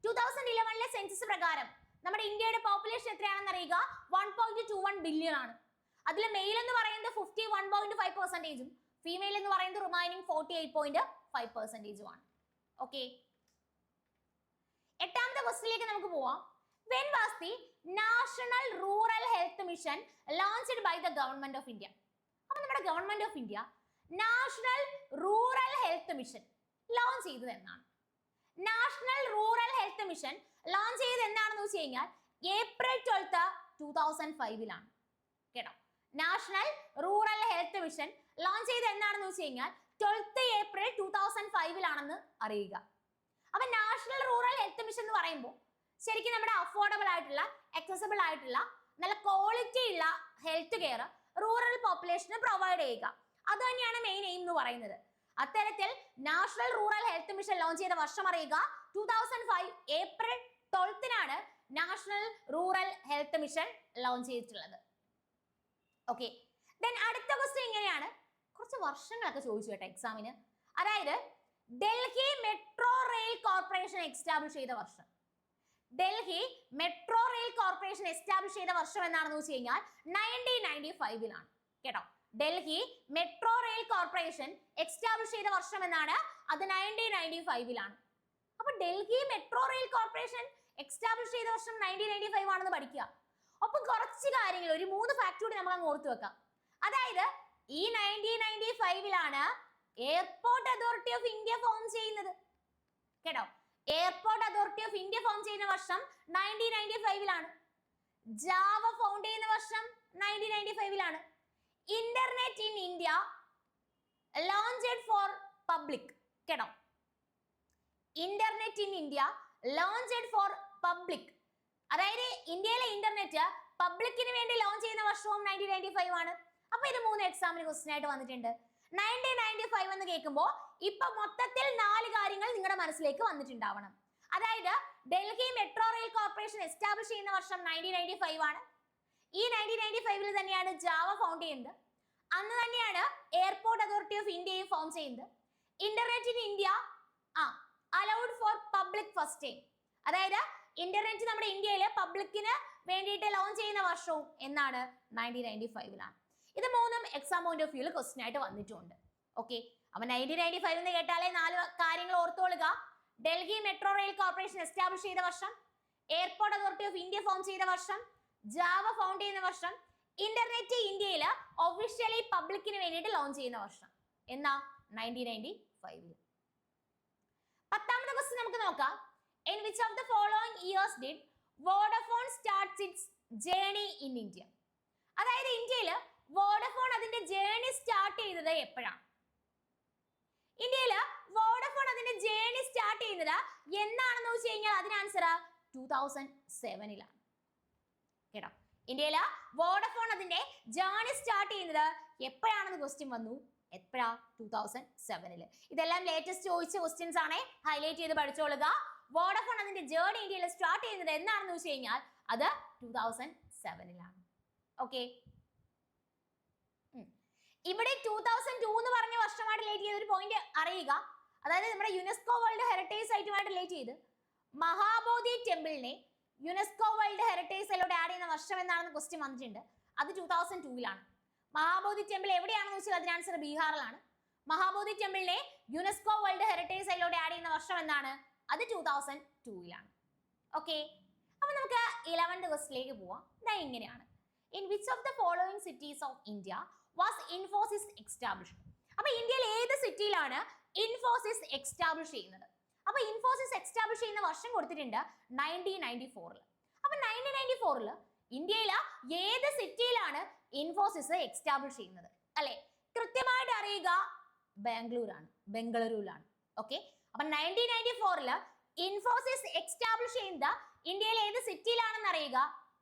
2011ലെ സെൻസസ് പ്രകാരം നമ്മുടെ ഇന്ത്യയുടെ പോപ്പുലേഷൻ എത്രയാണെന്ന് അറിയുക, 1.21 ബില്യൺ ആണ്. അതിൽ മെയിൽ എന്ന് പറയുന്നത് 51.5%, ഫീമെയിൽ എന്ന് പറയുന്നത് റിമൈനിങ് 48.5% ആണ്. ഓക്കെ, എട്ടാമത്തെ ക്വസ്റ്റ്യനിലേക്ക് നമുക്ക് പോവാം. When was the National Rural Health Mission launched by the Government of India? അപ്പോൾ നമ്മുടെ government of India national rural health mission launch ചെയ്തത് എന്നാണ്? National rural health mission launch ചെയ്തത് എന്നാണെന്ന് വെച്ച് കഴിഞ്ഞാൽ April 12, 2005 കേട്ടോ. National rural health mission launch ചെയ്തത് എന്നാണെന്ന് വെച്ച് കഴിഞ്ഞാൽ 12 April 2005 അറിയുക. അപ്പൊ നാഷണൽ റൂറൽ ഹെൽത്ത് മിഷൻ എന്ന് പറയുമ്പോൾ ശരിക്കും നമ്മുടെ അഫോർഡബിൾ ആയിട്ടുള്ള, അക്സസിബിൾ ആയിട്ടുള്ള, നല്ല ക്വാളിറ്റി ഉള്ള health care rural population provide ചെയ്യുക, അത് തന്നെയാണ് മെയിൻ എയിം എന്ന് പറയുന്നത്. അത്തരത്തിൽ national rural health mission launch ചെയ്ത വർഷം അറിയുക 2005 April 12 national rural health mission launch ചെയ്തിട്ടുള്ളത്. ഓക്കെ, ദെൻ അടുത്ത ക്വസ്റ്റ്യൻ ഇങ്ങനെയാണ്. കുറച്ച് വർഷങ്ങളൊക്കെ ചോദിച്ചു കേട്ടോ എക്സാമിന്. അതായത് Delhi metro rail corporation establish ചെയ്ത വർഷം. Delhi metro rail corporation establish ചെയ്ത വർഷം എന്നാണെന്ന് വെച്ച് കഴിഞ്ഞാൽ 1995 കേട്ടോ. Delhi metro rail corporation establish ചെയ്ത വർഷം എന്നാണ്, അത് 1995 അപ്പൊ Delhi metro rail corporation establish ചെയ്ത വർഷം 1995 ആണെന്ന് പഠിക്കുക. അപ്പൊ കുറച്ച് കാര്യങ്ങൾ, ഒരു 3 ഫാക്ട് കൂടി നമ്മൾ അങ്ങ് ഓർത്ത് വെക്കാം. അതായത് ഈ 1995 airport authority of India form ചെയ്യുന്നത് കേട്ടോ. Airport authority of India form ചെയ്യുന്ന വർഷം 1995-ലാണ്. ജാവ ഫൗണ്ട് ചെയ്യുന്ന വർഷം 1995-ലാണ്. Internet in India launched for public. കേട്ടോ, internet in India launched for public, അതായത് ഇന്ത്യയിലെ ഇന്റർനെറ്റ് പബ്ലിക്കിന് വേണ്ടി ലോഞ്ച് ചെയ്യുന്ന വർഷവും 1995 ആണ്. അപ്പൊ ഇത് 3 എക്സാമിന് ക്വസ്റ്റ്യൻ ആയിട്ട് വന്നിട്ടുണ്ട്. 1995 എന്ന് കേൾക്കുമ്പോൾ ഇപ്പൊ മൊത്തത്തിൽ 4 കാര്യങ്ങൾ നിങ്ങളുടെ മനസ്സിലേക്ക് വന്നിട്ടുണ്ടാവണം. അതായത് Delhi metro rail corporation establish ചെയ്യുന്ന വർഷം 1995 ആണ്. ഈ 1995 തന്നെയാണ് ജാവ ഫൗണ്ട് ചെയ്യുന്നത്. അന്ന് തന്നെയാണ് എയർപോർട്ട് അതോറിറ്റി ഓഫ് ഇന്ത്യയും ഫോം ചെയ്യുന്നത്. Internet in India allowed for public first time, അതായത് ഇന്റർനെറ്റ് നമ്മുടെ ഇന്ത്യയിൽ പബ്ലിക്കിന് വേണ്ടിയിട്ട് ലോഞ്ച് ചെയ്യുന്ന വർഷവും എന്നാണ് 1995-ലാണ്. ഇത് 3ഉം എക്സാം പോയിന്റ് ഓഫ് വ്യൂവിൽ ക്വസ്റ്റ്യൻ ആയിട്ട് വന്നിട്ടുണ്ട്. ഓക്കെ, അപ്പൊ 1995 എന്ന് കേട്ടാലേ 4 കാര്യങ്ങൾ ഓർത്തോളുക. Delhi metro rail corporation establish ചെയ്ത വർഷം, airport authority of India form ചെയ്ത വർഷം, ജാവ ഫൗണ്ട് ചെയ്യുന്ന വർഷം, ഇന്റർനെറ്റ് ഇന്ത്യയിൽ ഒഫീഷ്യലി പബ്ലിക്കിന് വേണ്ടിയിട്ട് ലോഞ്ച് ചെയ്യുന്ന വർഷം എന്നാ 1995. 10ാമത്തെ ക്വസ്റ്റ്യൻ നമുക്ക് നോക്കാം. In which of the following years did Vodafone start its journey in India? അതായത് ഇന്ത്യയിൽ വോഡഫോൺ അതിന്റെ ജേർണി സ്റ്റാർട്ട് ചെയ്തത് എപ്പോഴാണ്? ഇന്ത്യയിൽ വോഡഫോൺ അതിന്റെ ജേർണി സ്റ്റാർട്ട് ചെയ്യുന്നത് എന്നാണെന്ന് വെച്ച് കഴിഞ്ഞാൽ അതിന് ആൻസർ 2007-ലാണ്. കേട്ടോ, ഇന്ത്യയിൽ വോഡഫോൺ അതിന്റെ ജേർണി സ്റ്റാർട്ട് ചെയ്യുന്നത് എപ്പോഴാണെന്ന് ക്വസ്റ്റ്യൻ വന്നു. എപ്പോഴാ? 2007-ല്. ഇതെല്ലാം ലേറ്റസ്റ്റ് ചോദിച്ച ക്വസ്റ്റ്യൻസ് ആണ്, ഹൈലൈറ്റ് ചെയ്ത് പഠിച്ചോളുക. വോഡഫോൺ അതിന്റെ ജേർണി ഇന്ത്യയിൽ സ്റ്റാർട്ട് ചെയ്യുന്നത് എന്നാണെന്ന് വെച്ച് കഴിഞ്ഞാൽ അത് 2007-ലാണ്. ഓക്കെ, ഇവിടെ 2002 എന്ന് പറഞ്ഞ വർഷമായിട്ട് റിലേറ്റ് ചെയ്ത ഒരു പോയിന്റ് അറിയുക. അതായത് നമ്മുടെ യുനെസ്കോ വേൾഡ് ഹെറിറ്റേജ് സൈറ്റുമായിട്ട് റിലേറ്റ് ചെയ്ത് മഹാബോധി ടെമ്പിളിനെ യുനെസ്കോ വേൾഡ് ഹെറിറ്റേജ് സൈറ്റിലോട്ട് ആഡ് ചെയ്യുന്ന വർഷം എന്നാണെന്ന് ക്വസ്റ്റ്യൻ വന്നിട്ടുണ്ട്. അത് 2002-ലാണ്. മഹാബോധി ടെമ്പിൾ എവിടെയാണെന്ന് വെച്ചാൽ അതിന് ആൻസർ ബീഹാറിലാണ്. മഹാബോധി ടെമ്പിളിനെ യുനെസ്കോ വേൾഡ് ഹെറിറ്റേജ് സൈറ്റിലോട്ട് ആഡ് ചെയ്യുന്ന വർഷം എന്നാണ്? അത് 2002-ലാണ്. ഓക്കെ, അപ്പൊ നമുക്ക് 11th ക്വസ്റ്റ്യനിലേക്ക് പോവാം. ഇതാ ഇങ്ങനെയാണ്. In which of the following cities of India was Infosys established? അപ്പൊ ഇന്ത്യയിൽ ഏത് സിറ്റിയിലാണ് ഇൻഫോസിസ് എസ്റ്റാബ്ലിഷ് ചെയ്യുന്നത്? അപ്പൊ ഇൻഫോസിസ് എസ്റ്റാബ്ലിഷ് ചെയ്യുന്ന വർഷം കൊടുത്തിട്ടുണ്ട് 1994-ല്. അപ്പൊ 1994-ല് ഇന്ത്യയിൽ ഏത് സിറ്റിയിലാണ് ഇൻഫോസിസ് എസ്റ്റാബ്ലിഷ് ചെയ്യുന്നത്? അല്ലെ, കൃത്യമായിട്ട് അറിയുക. ബംഗളൂരുവിലാണ്. ഓക്കെ, അപ്പൊ 1994-ല് ഇൻഫോസിസ് എസ്റ്റാബ്ലിഷ് ചെയ്യുന്നത് ഇന്ത്യയിലെ ഏത് സിറ്റിയിലാണെന്ന് അറിയുക.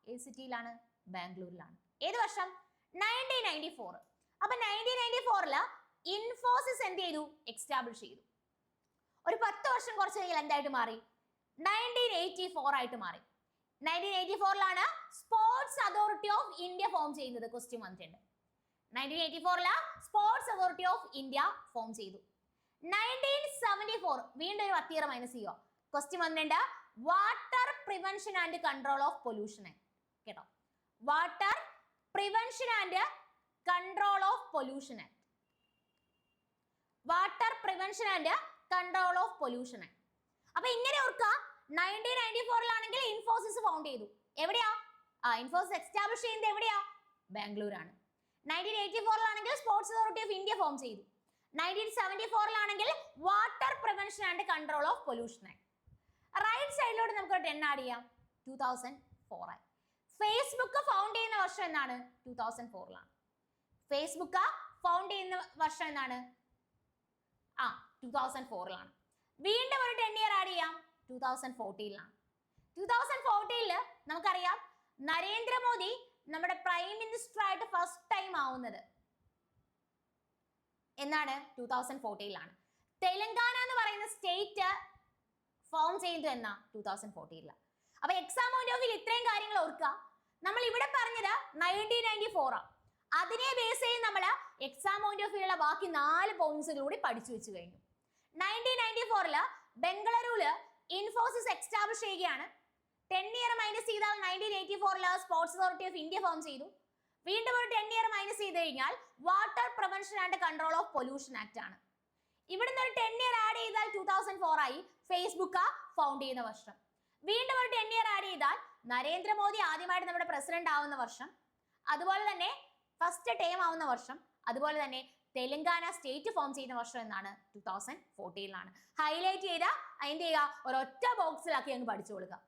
ഏത് സിറ്റിയിലാണ്? ബാംഗ്ലൂരിലാണ്. ഏത് വർഷം? 1994. അപ്പൊ 1994-ല് ഇൻഫോസിസ് എന്ത് ചെയ്തു? എസ്റ്റാബ്ലിഷ് ചെയ്തു. ഒരു 10 വർഷം കുറച്ച് കഴിഞ്ഞാൽ എന്തായിട്ട് മാറി? 1984 ആയിട്ട് മാറി. 1984-ലാണ് sports authority of India form ചെയ്യുന്നത്. ക്വസ്റ്റ്യൻ വന്നിട്ടുണ്ട്. 1984-ല് sports authority of India form ചെയ്തു. 1974 വീണ്ടും ഒരു 10 ഇയർ മൈനസ് ചെയ്യുക. ക്വസ്റ്റ്യൻ വന്നിട്ടുണ്ട് water prevention and control of pollution. കേട്ടോ, water prevention and control of pollution act. Water prevention and control of pollution act. അപ്പൊ ഇങ്ങനെ ഓർക്കുക, 1994-ലാണെങ്കിൽ ഇൻഫോസിസ് ഫൗണ്ട് ചെയ്തു. എവിടെയാ? ഇൻഫോസിസ് എസ്റ്റാബ്ലിഷ് ചെയ്യുന്നത് എവിടെയാ? ബാംഗ്ലൂരാണ്. 1984-ലാണെങ്കിൽ sports authority of India form ചെയ്തു. 1974-ലാണെങ്കിൽ water prevention and control of pollution act. Right സൈഡിലോട്ട് നമുക്ക് 10 ആഡ് ചെയ്യാം. 2004 ആയി. ഫേസ്ബുക്ക് ഫൗണ്ട് ചെയ്യുന്ന വർഷം എന്നാണ്? 2004-ലാണ്. ഫേസ്ബുക്ക് ഫൗണ്ട് ചെയ്യുന്ന വർഷം എന്നാണ്? 2004-ലാണ്. വീണ്ടും ഒരു 10 ഇയർ ആഡ് ചെയ്യാം. 2014-ലാണ്. 2014-ല് നമുക്കറിയാം നരേന്ദ്രമോദി നമ്മുടെ പ്രൈം മിനിസ്റ്റർ ആയിട്ട് ഫസ്റ്റ് ടൈം ആവുന്നത് എന്നാണ്? 2014-ലാണ്. തെലങ്കാന എന്ന് പറയുന്ന സ്റ്റേറ്റ് ഫോം ചെയ്യുന്നത് എന്നാ? 2014-ലാണ്. അപ്പൊ എക്സാം പോയിന്റ് ഓഫ് വ്യൂ ഇത്രയും കാര്യങ്ങൾ ഓർക്കുക. നമ്മൾ ഇവിടെ പറഞ്ഞത് 1994 ആണ്. അതിനെ ബേസ് ചെയ്ത് നമ്മൾ എക്സാം പോയിന്റ് ഓഫ് വ്യൂ ഉള്ള ബാക്കി 4 പോയിന്റ്സ് കൂടി പഠിച്ചു വെച്ച് കഴിഞ്ഞു. 1994-ല് ബംഗളൂരുവില് ഇൻഫോസിസ് എസ്റ്റാബ്ലിഷ് ചെയ്യുകയാണ്. 10 ഇയർ മൈനസ് ചെയ്താൽ 1984-ല് sports authority of India form ചെയ്തു. വീണ്ടും ഒരു 10 ഇയർ മൈനസ് ചെയ്ത് കഴിഞ്ഞാൽ water prevention and control of pollution act ആണ്. ഇവിടുന്ന് ഒരു 10 ഇയർ ആഡ് ചെയ്താൽ 2004 ആയി. ഫേസ്ബുക്ക് ഫൗണ്ട് ചെയ്യുന്ന വർഷം. വീണ്ടും ഒരു 10 ഇയർ ആഡ് ചെയ്താൽ നരേന്ദ്രമോദി ആദ്യമായിട്ട് നമ്മുടെ പ്രസിഡന്റ് ആവുന്ന വർഷം, അതുപോലെ തന്നെ ഫസ്റ്റ് ടൈം ആവുന്ന വർഷം, അതുപോലെ തന്നെ തെലങ്കാന സ്റ്റേറ്റ് ഫോം ചെയ്യുന്ന വർഷം എന്നാണ് 2014 ഹൈലൈറ്റ് ചെയ്ത അതിന്റെ ഒരൊറ്റ ബോക്സിലാക്കി അങ്ങ് പഠിച്ചു കൊടുക്കുക.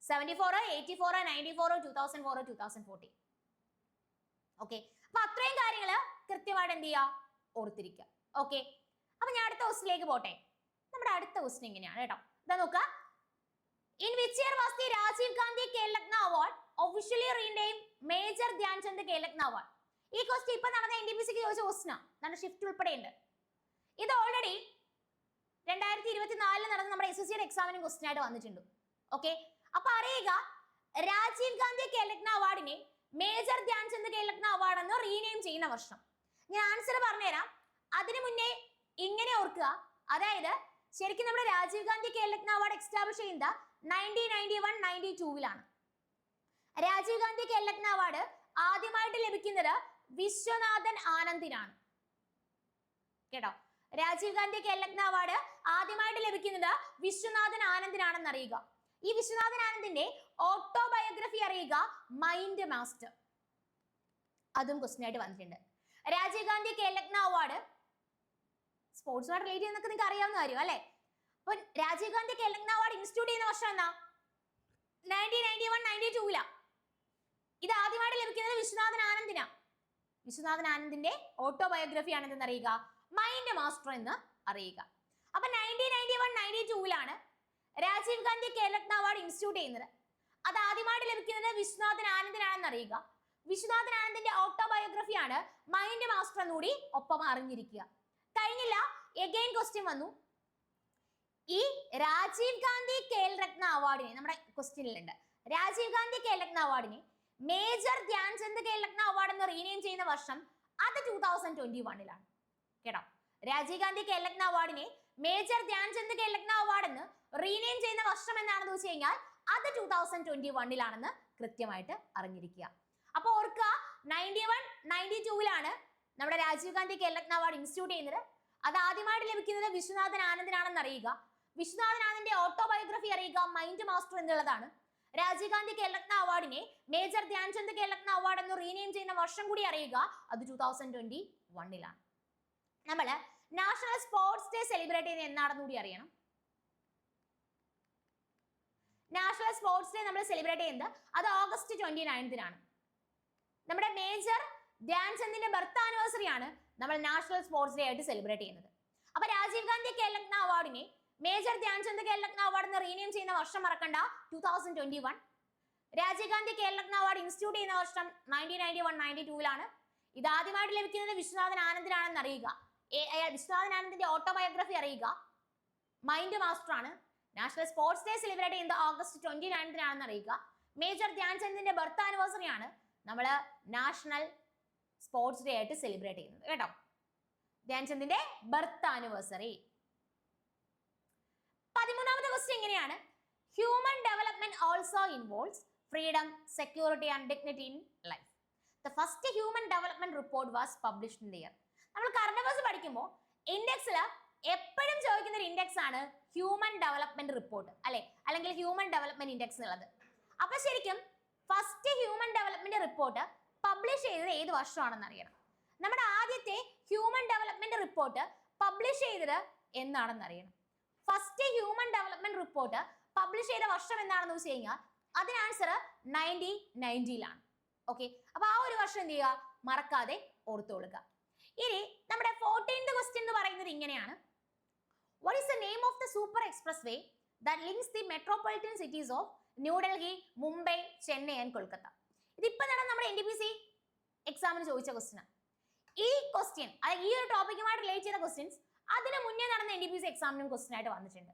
74, 84, 94, 2004, 2014. ഓക്കെ, അപ്പൊ അത്രയും കാര്യങ്ങൾ കൃത്യമായിട്ട് എന്ത് ചെയ്യുക, ഓർത്തിരിക്കുക. ഓക്കെ, അപ്പൊ ഞാൻ അടുത്ത ക്വസ്റ്റിലേക്ക് പോട്ടെ. നമ്മുടെ അടുത്ത ക്വസ്റ്റ്യൻ ഇങ്ങനെയാണ് കേട്ടോ. ഇതാ നോക്കുക. In which year was the Rajiv Gandhi Khelatna Award officially renamed Major Dhyanchand Khelatna Award? ഈ ക്വസ്റ്റ്യൻ ഇപ്പൊ നടന്ന NTPCക്ക് ചോദിച്ച ക്വസ്റ്റ്യൻ ആണ്. ഷിഫ്റ്റ് ഉൾപ്പെടെ ഉണ്ട്. ഇത് ഓൾറെഡി 2024 നടന്ന നമ്മുടെ SSC എക്സാമിനും ക്വസ്റ്റ്യൻ ആയിട്ട് വന്നിട്ടുണ്ട്. ഓക്കെ, അപ്പൊ അറിയുക, രാജീവ് ഗാന്ധി ഖേൽരത്ന അവാർഡിനെ മേജർ ധ്യാൻചന്ദ് ഖേൽരത്ന അവാർഡ് എന്ന് റീനെയിം ചെയ്യുന്ന വർഷം. ഞാൻ ആൻസർ പറഞ്ഞുതരാം. അതിനു മുന്നേ ഇങ്ങനെ ഓർക്കുക, അതായത് ശരിക്കും നമ്മുടെ രാജീവ് ഗാന്ധി ഖേൽരത്ന അവാർഡ് എസ്റ്റാബ്ലിഷ് ചെയ്യുന്നത് 1991-92 രാജീവ് ഗാന്ധി ഖേൽരത്ന അവാർഡ് ആദ്യമായിട്ട് ലഭിക്കുന്നത് വിശ്വനാഥൻ ആനന്ദിനാണ്. കേട്ടോ, രാജീവ് ഗാന്ധി ഖേൽരത്ന അവാർഡ് ആദ്യമായിട്ട് ലഭിക്കുന്നത് വിശ്വനാഥൻ ആനന്ദിനാണെന്ന് അറിയുക. ഈ വിശ്വനാഥൻ ആനന്ദിന്റെ ഓട്ടോബയോഗ്രഫി അറിയുക, മൈൻഡ് മാസ്റ്റർ. അതും ക്വസ്റ്റ്യൻ ആയിട്ട് വന്നിട്ടുണ്ട്. രാജീവ് ഗാന്ധി ഖേൽരത്ന അവാർഡ് സ്പോർട്സുമായിട്ട് റിലേറ്റ് ചെയ്യുന്നൊക്കെ നിങ്ങൾക്ക് അറിയാവുന്ന കാര്യം അല്ലെ. അപ്പൊ രാജീവ് ഗാന്ധി ഖേൽരത്ന അവാർഡ് ഇൻസ്റ്റിറ്റ്യൂട്ട് ചെയ്യുന്ന വർഷം എന്നാ 1991-92 ഇത് ആദ്യമായിട്ട് ലഭിക്കുന്നത് വിശ്വനാഥൻ ആനന്ദിനാ. വിശ്വനാഥൻ ആനന്ദിന്റെ ഓട്ടോബയോഗ്രഫി ആണെന്ന് അറിയുക, മൈൻഡ് മാസ്റ്റർ എന്ന് അറിയുക. അപ്പൊ 1991-92 രാജീവ് ഗാന്ധി ഖേൽരത്ന അവാർഡ് ഇൻസ്റ്റിറ്റ്യൂട്ട് ചെയ്യുന്നത്. അത് ആദ്യമായിട്ട് ലഭിക്കുന്നത് വിശ്വനാഥൻ ആനന്ദിനാണെന്ന് അറിയുക. വിശ്വനാഥൻ ആനന്ദിന്റെ ഓട്ടോബയോഗ്രഫിയാണ് മൈൻഡ് മാസ്റ്റർ എന്നുകൂടി ഒപ്പം അറിഞ്ഞിരിക്കുക. കഴിഞ്ഞില്ല, എഗെയിൻ ക്വസ്റ്റ്യൻ വന്നു. ഈ രാജീവ് ഗാന്ധി ഖേൽരത്ന അവാർഡിനെ നമ്മുടെ ക്വസ്റ്റ്യനിലുണ്ട്, രാജീവ് ഗാന്ധി ഖേൽരത്ന അവാർഡിനെ മേജർ ധ്യാൻചന്ദ് ഖേൽരത്ന അവാർഡ് എന്ന് റീനെയിം ചെയ്യുന്ന വർഷം അത് 2021 കേട്ടോ. രാജീവ് ഗാന്ധി ഖേൽരത്ന അവാർഡിനെ മേജർ ധ്യാൻചന്ദ് ഖേൽരത്ന അവാർഡ് എന്ന് റീനെയിം ചെയ്യുന്ന വർഷം എന്നാണെന്ന് വെച്ച് കഴിഞ്ഞാൽ അത് 2021 കൃത്യമായിട്ട് അറിഞ്ഞിരിക്കുക. അപ്പൊ ഓർക്കുക, 91-92 നമ്മുടെ രാജീവ് ഗാന്ധി ഖേൽരത്ന അവാർഡ് ഇൻസ്റ്റിറ്റ്യൂട്ട് ചെയ്യുന്നത്. അത് ആദ്യമായിട്ട് ലഭിക്കുന്നത് വിശ്വനാഥൻ ആനന്ദിനാണെന്ന് അറിയുക. വിശ്വനാഥൻ ആനന്ദിന്റെ ഓട്ടോബയോഗ്രഫി അറിയുക, മൈൻഡ് മാസ്റ്റർ എന്നുള്ളതാണ്. രാജീവ് ഗാന്ധി ഖേൽരത്ന അവാർഡിനെ മേജർ ധ്യാൻചന്ദ് ഖേൽരത്ന അവാർഡ് എന്ന് റീനെയിം ചെയ്യുന്ന വർഷം കൂടി അറിയുക, അത് 2021 നമ്മള് നാഷണൽ സ്പോർട്സ് ഡേ സെലിബ്രേറ്റ് ചെയ്യുന്നത് എന്നാണെന്ന് കൂടി അറിയണം. നാഷണൽ സ്പോർട്സ് ഡേ നമ്മൾ സെലിബ്രേറ്റ് ചെയ്യുന്നത് അത് August 29 നമ്മുടെ മേജർ ധ്യാൻചന്ദിന്റെ ബർത്ത് ആനിവേഴ്സറി ആണ് നമ്മൾ നാഷണൽ സ്പോർട്സ് ഡേ ആയിട്ട് സെലിബ്രേറ്റ് ചെയ്യുന്നത്. അപ്പൊ രാജീവ് ഗാന്ധി ഖേൽരത്ന അവാർഡിനെ മേജർ ധ്യാൻചന്ദ് ഖേൽരത്ന അവാർഡ് എന്ന് റീനെയിം ചെയ്യുന്ന വർഷം മറക്കണ്ട, 2021. രാജീവ് ഗാന്ധി ഖേൽരത്ന അവാർഡ് ഇൻസ്റ്റിറ്റ്യൂട്ട് ചെയ്യുന്ന വർഷം 1991-92 ഇത് ആദ്യമായിട്ട് ലഭിക്കുന്നത് വിശ്വനാഥൻ ആനന്ദിനാണെന്ന് അറിയുക. വിശ്വനാഥൻ ആനന്ദിന്റെ ഓട്ടോബയോഗ്രഫി അറിയുക, മൈൻഡ് മാസ്റ്റർ ആണ്. നാഷണൽ സ്പോർട്സ് ഡേ സെലിബ്രേറ്റ് ചെയ്യുന്നത് August 29 അറിയുക. മേജർ ധ്യാൻചന്ദിന്റെ ബർത്ത് ആനിവേഴ്സറി ആണ് നമ്മൾ നാഷണൽ സ്പോർട്സ് ഡേ ആയിട്ട് സെലിബ്രേറ്റ് ചെയ്യുന്നത് കേട്ടോ. ധ്യാൻചന്ദിന്റെ ബർത്ത് ആനിവേഴ്സറി. 13ാമത്തെ ക്വസ്റ്റ്യൻ എങ്ങനെയാണ്? Human development also involves freedom, security and dignity in life. The first human development report was published in the year. നമ്മൾ current affairs പഠിക്കുമ്പോൾ ഇൻഡെക്സിൽ എപ്പോഴും ചോദിക്കുന്ന ഒരു ഇൻഡെക്സ് ആണ് ഹ്യൂമൻ ഡെവലപ്മെന്റ് റിപ്പോർട്ട് അല്ലെ, അല്ലെങ്കിൽ ഹ്യൂമൻ ഡെവലപ്മെന്റ് ഇൻഡെക്സ് എന്നുള്ളത്. അപ്പൊ ശരിക്കും first human development report publish ചെയ്തത് ഏത് വർഷമാണെന്ന് അറിയണം. നമ്മുടെ ആദ്യത്തെ ഹ്യൂമൻ ഡെവലപ്മെന്റ് റിപ്പോർട്ട് പബ്ലിഷ് ചെയ്തത് എന്നാണെന്ന് അറിയണം. First human development report publish ചെയ്ത വർഷം എന്താണെന്ന് വെച്ച് കഴിഞ്ഞാൽ അതിന് ആൻസർ 1990 ഓക്കെ, അപ്പൊ ആ ഒരു വർഷം എന്ത് ചെയ്യുക, മറക്കാതെ ഓർത്തു കൊടുക്കുക. ഇനി നമ്മുടെ 14th ക്വസ്റ്റ്യൻ എന്ന് പറയുന്നത് ഇങ്ങനെയാണ്. What is the name of the super expressway that links the metropolitan cities of New Delhi, Mumbai, Chennai and Kolkata? ഇതിപ്പോ നമ്മുടെ NTPC എക്സാമിന് ചോദിച്ച ക്വസ്റ്റ്യൻ. ഈ ക്വസ്റ്റ്യൻ അതായത് ഈ ഒരു ടോപ്പിക്കുമായിട്ട് റിലേറ്റ് ചെയ്ത ക്വസ്റ്റ്യൻസ് അതിന് മുന്നേ നടന്ന NTPC എക്സാമിനും ക്വസ്റ്റ്യൻ ആയിട്ട് വന്നിട്ടുണ്ട്.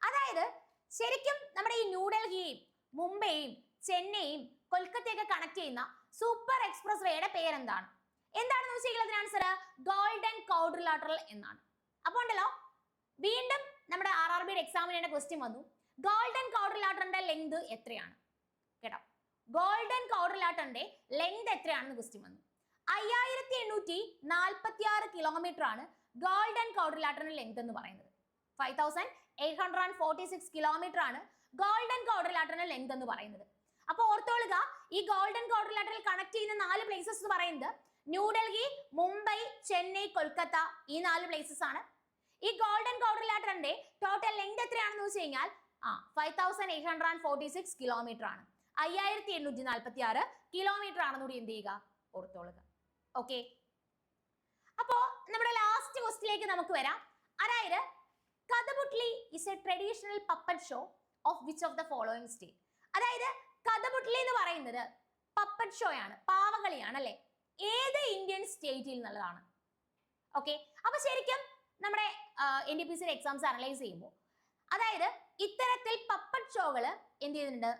അതായത് ശരിക്കും നമ്മുടെ ഈ ന്യൂഡൽഹിയും മുംബൈയും ചെന്നൈയും കൊൽക്കത്തയൊക്കെ കണക്ട് ചെയ്യുന്ന സൂപ്പർ എക്സ്പ്രസ് വേയുടെ പേരെന്താണ്? എന്താണെന്ന് വെച്ചാൽ അതിന് ആൻസർ ഗോൾഡൻ ക്വാഡ്രിലാറ്ററൽ എന്നാണ്. അപ്പൊ ഉണ്ടല്ലോ വീണ്ടും നമ്മുടെ RRBയുടെ എക്സാമിന് ക്വസ്റ്റ്യൻ വന്നു, ഗോൾഡൻ ക്വാഡ്രിലാറ്ററിന്റെ ലെങ്ത് എത്രയാണ്? കേട്ടോ, ഗോൾഡൻ ക്വാഡ്രിലാറ്ററിന്റെ ലെങ്ത് എത്രയാണെന്ന് ക്വസ്റ്റ്യൻ വന്നു. 5846 കിലോമീറ്റർ ആണ് ഗോൾഡൻ ക്വാഡ്രിലാറ്ററിന്റെ ലെങ്ത് എന്ന് പറയുന്നത്. 5846 കിലോമീറ്റർ ആണ് ഗോൾഡൻ ക്വാഡ്രിലാറ്ററിന്റെ ലെങ്ത് എന്ന് പറയുന്നത്. അപ്പൊ ഓർത്തോളുക, ഈ ഗോൾഡൻ ക്വാഡ്രിലാറ്ററിൽ കണക്ട് ചെയ്യുന്ന 4 പ്ലേസസ് എന്ന് പറയുന്നത് ന്യൂഡൽഹി, മുംബൈ, ചെന്നൈ, കൊൽക്കത്ത ഈ 4 പ്ലേസസ് ആണ്. ഈ ഗോൾഡൻ ക്വാഡ്രിലാറ്ററിന്റെ ടോട്ടൽ ലെങ്ത് എത്രയാണെന്ന് വെച്ച് കഴിഞ്ഞാൽ 5846 കിലോമീറ്റർ ആണ്. 5846 കിലോമീറ്റർ ആണെന്നുകൂടി എന്ത് ചെയ്യുക, ഓർത്തോളുക. ഓക്കെ, അപ്പോ നമ്മുടെ ലാസ്റ്റ് ക്വസ്റ്റിലേക്ക് നമുക്ക് വരാം. അതായത് kathputli is a traditional puppet show of which of the following state. അതായത് കഥപുട്ട്ലി എന്ന് പറയുന്നത് പപ്പറ്റ് ഷോ ആണ്, പാവകളിയാണ് അല്ലെ, ഏത് ഇന്ത്യൻ സ്റ്റേറ്റിൽ നിന്നുള്ളതാണ്. ഓക്കെ, അപ്പൊ ശരിക്കും നമ്മുടെ NTPC എക്സാംസ് അനലൈസ് ചെയ്യുമ്പോൾ അതായത് ഇത്തരത്തിൽ പപ്പറ്റ് ഷോകൾ എന്ത് ചെയ്തിട്ടുണ്ട്,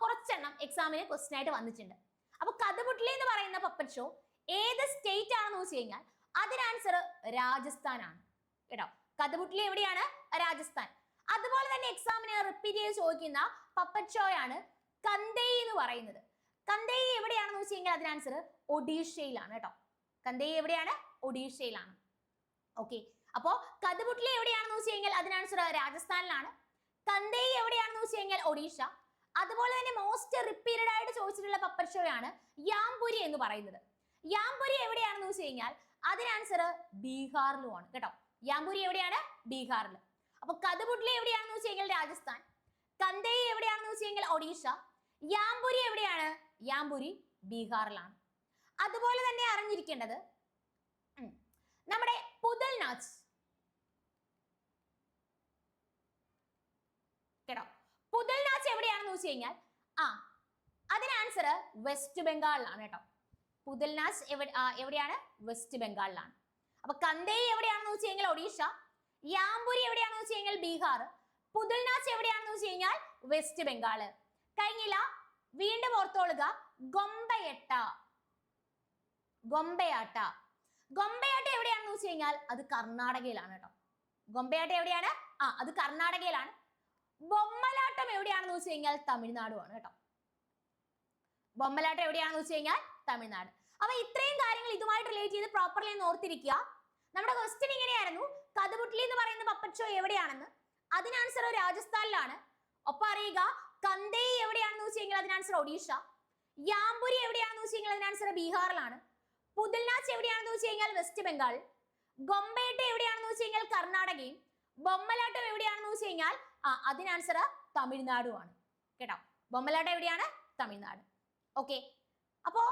കുറച്ചെണ്ണം എക്സാമിന് ക്വസ്റ്റ്യൻ ആയിട്ട് വന്നിട്ടുണ്ട്. അപ്പൊ കഥപുട്ട്ലി എന്ന് പറയുന്ന പപ്പറ്റ് ഷോ ഏത് സ്റ്റേറ്റ് ആണെന്ന് വെച്ച് കഴിഞ്ഞാൽ അതിന് ആൻസർ രാജസ്ഥാൻ ആണ് കേട്ടോ. കഥപുട്ട്ലി എവിടെയാണ്, രാജസ്ഥാൻ. അതുപോലെ തന്നെ എക്സാമിന് റിപ്പീറ്റ് ചെയ്ത് ചോദിക്കുന്ന പപ്പറ്റ് ഷോ ആണ് കന്ദേയി എന്ന് പറയുന്നത്. കന്ദേയി എവിടെയാണെന്ന് വെച്ച് കഴിഞ്ഞാൽ അതിന് ആൻസർ ഒഡീഷയിലാണ് കേട്ടോ. കന്ദേയി എവിടെയാണ്, ഒഡീഷയിലാണ്. ഓക്കെ, അപ്പോ കഥപുട്ട്ലി എവിടെയാണെന്ന് വെച്ച് കഴിഞ്ഞാൽ അതിന് ആൻസർ രാജസ്ഥാനിലാണ്. കന്ദേയി എവിടെയാണെന്ന് വെച്ച് കഴിഞ്ഞാൽ ഒഡീഷ. അതുപോലെ തന്നെ മോസ്റ്റ് റിപ്പീറ്റഡ് ആയിട്ട് ചോദിച്ചിട്ടുള്ള പപ്പറ്റ് ഷോ ആണ് യാംപുരി എന്ന് പറയുന്നത്. യാംപുരി എവിടെയാണെന്ന് വെച്ച് കഴിഞ്ഞാൽ അതിന് ആൻസർ ബീഹാറിലുമാണ് കേട്ടോ. യാംപുരി എവിടെയാണ്, ബീഹാറിൽ. അപ്പൊ കഥപുട്ട്ലി എവിടെയാണെന്ന് വെച്ച് കഴിഞ്ഞാൽ രാജസ്ഥാൻ, കന്ദേയി എവിടെയാണെന്ന് വെച്ച് കഴിഞ്ഞാൽ ഒഡീഷ, യാംപുരി എവിടെയാണ്, യാംപുരി ബീഹാറിലാണ്. അതുപോലെ തന്നെ അറിഞ്ഞിരിക്കേണ്ടത് നമ്മുടെ പുതൽനാച്ച് കേട്ടോ. പുതൽനാച്ച് എവിടെയാണെന്ന് വെച്ച് കഴിഞ്ഞാൽ അതിന് ആൻസർ വെസ്റ്റ് ബംഗാളിലാണ് കേട്ടോ. പുതൽനാച്ച് എവിടെയാണ്, വെസ്റ്റ് ബംഗാളിലാണ്. അപ്പൊ കന്ദേയി എവിടെയാണെന്ന് വെച്ച് കഴിഞ്ഞാൽ ഒഡീഷ, യാംപുരി എവിടെയാണെന്ന് വെച്ച് കഴിഞ്ഞാൽ ബീഹാർ, പുതൽനാച്ച് എവിടെയാണെന്ന് വെച്ച് കഴിഞ്ഞാൽ വെസ്റ്റ് ബംഗാൾ. കഴിഞ്ഞില്ല, വീണ്ടും ഓർത്തോളുക, ഗൊമ്പയട്ട. ഗൊമ്പയാട്ട എവിടെയാണെന്ന് വെച്ച് കഴിഞ്ഞാൽ അത് കർണാടകയിലാണ് കേട്ടോ. ഗൊമ്പയാട്ട എവിടെയാണ്, അത് കർണാടകയിലാണ്. ബൊമ്മലാട്ടം എവിടെയാണെന്ന് വെച്ച് കഴിഞ്ഞാൽ തമിഴ്നാടുമാണ് കേട്ടോ. ബൊമ്മലാട്ടം എവിടെയാണെന്ന് വെച്ച് കഴിഞ്ഞാൽ തമിഴ്നാട്. അപ്പൊ ഇത്രയും കാര്യങ്ങൾ ഇതുമായിട്ട് റിലേറ്റ് ചെയ്ത് പ്രോപ്പർലി ഒന്ന് ഓർത്തിരിക്കുക. നമ്മുടെ ക്വസ്റ്റ്യൻ ഇങ്ങനെയായിരുന്നു, കഥപുട്ട്ലി എന്ന് പറയുന്ന പപ്പറ്റ് ഷോ എവിടെയാണെന്ന്, അതിന് ആൻസർ രാജസ്ഥാനിലാണ്. ഒപ്പം അറിയുക, കന്ദേയി എവിടെയാണെന്ന് വെച്ച് കഴിഞ്ഞാൽ അതിന് ആൻസർ ഒഡീഷ, യാംപുരി എവിടെയാണെന്ന് വെച്ച് കഴിഞ്ഞാൽ അതിന് ആൻസർ ബീഹാറിലാണ്, പുതൽനാച്ച് എവിടെയാണെന്ന് വെച്ച് കഴിഞ്ഞാൽ വെസ്റ്റ് ബംഗാൾ, ഗൊമ്പേട്ട എവിടെയാണെന്ന് വെച്ച് കഴിഞ്ഞാൽ കർണാടകയും, ബൊമ്മലാട്ടം എവിടെയാണെന്ന് വെച്ച് കഴിഞ്ഞാൽ അതിന് ആൻസർ തമിഴ്നാടുമാണ് കേട്ടോ. ബൊമ്മലാട്ടം എവിടെയാണ്, തമിഴ്നാട്. ഓക്കെ, അപ്പോ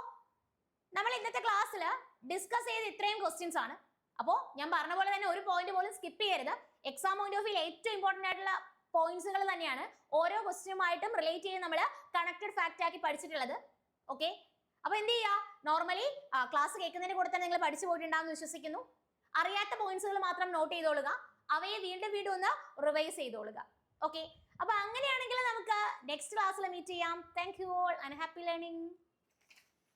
നമ്മൾ ഇന്നത്തെ ക്ലാസ്സിൽ ഡിസ്കസ് ചെയ്ത ഇത്രയും ക്വസ്റ്റ്യൻസ് ആണ്. അപ്പോൾ ഞാൻ പറഞ്ഞ പോലെ തന്നെ ഒരു പോയിന്റ് പോലും സ്കിപ്പ് ചെയ്യരുത്. എക്സാം പോയിന്റ് ഓഫ് വ്യൂ ഏറ്റവും ഇമ്പോർട്ടന്റ് ആയിട്ടുള്ള പോയിന്റ്സുകൾ തന്നെയാണ് ഓരോ ക്വസ്റ്റ്യനുമായിട്ടും റിലേറ്റ് ചെയ്ത് നമ്മൾ കണക്റ്റഡ് ഫാക്റ്റ് ആക്കി പഠിച്ചിട്ടുള്ളത്. ഓക്കെ, അപ്പൊ എന്ത് ചെയ്യുക, നോർമലി ക്ലാസ് കേൾക്കുന്നതിന് കൂടെ തന്നെ നിങ്ങൾ പഠിച്ചു പോയിട്ടുണ്ടാവുമെന്ന് വിശ്വസിക്കുന്നു. അറിയാത്ത പോയിന്റ്സുകൾ മാത്രം നോട്ട് ചെയ്തോളുക, അവയെ വീണ്ടും വീണ്ടും ഒന്ന് റിവൈസ് ചെയ്തോളുക. ഓക്കെ, അപ്പൊ അങ്ങനെയാണെങ്കിൽ നമുക്ക് നെക്സ്റ്റ് ക്ലാസ്സിൽ മീറ്റ് ചെയ്യാം. Thank you all and happy learning.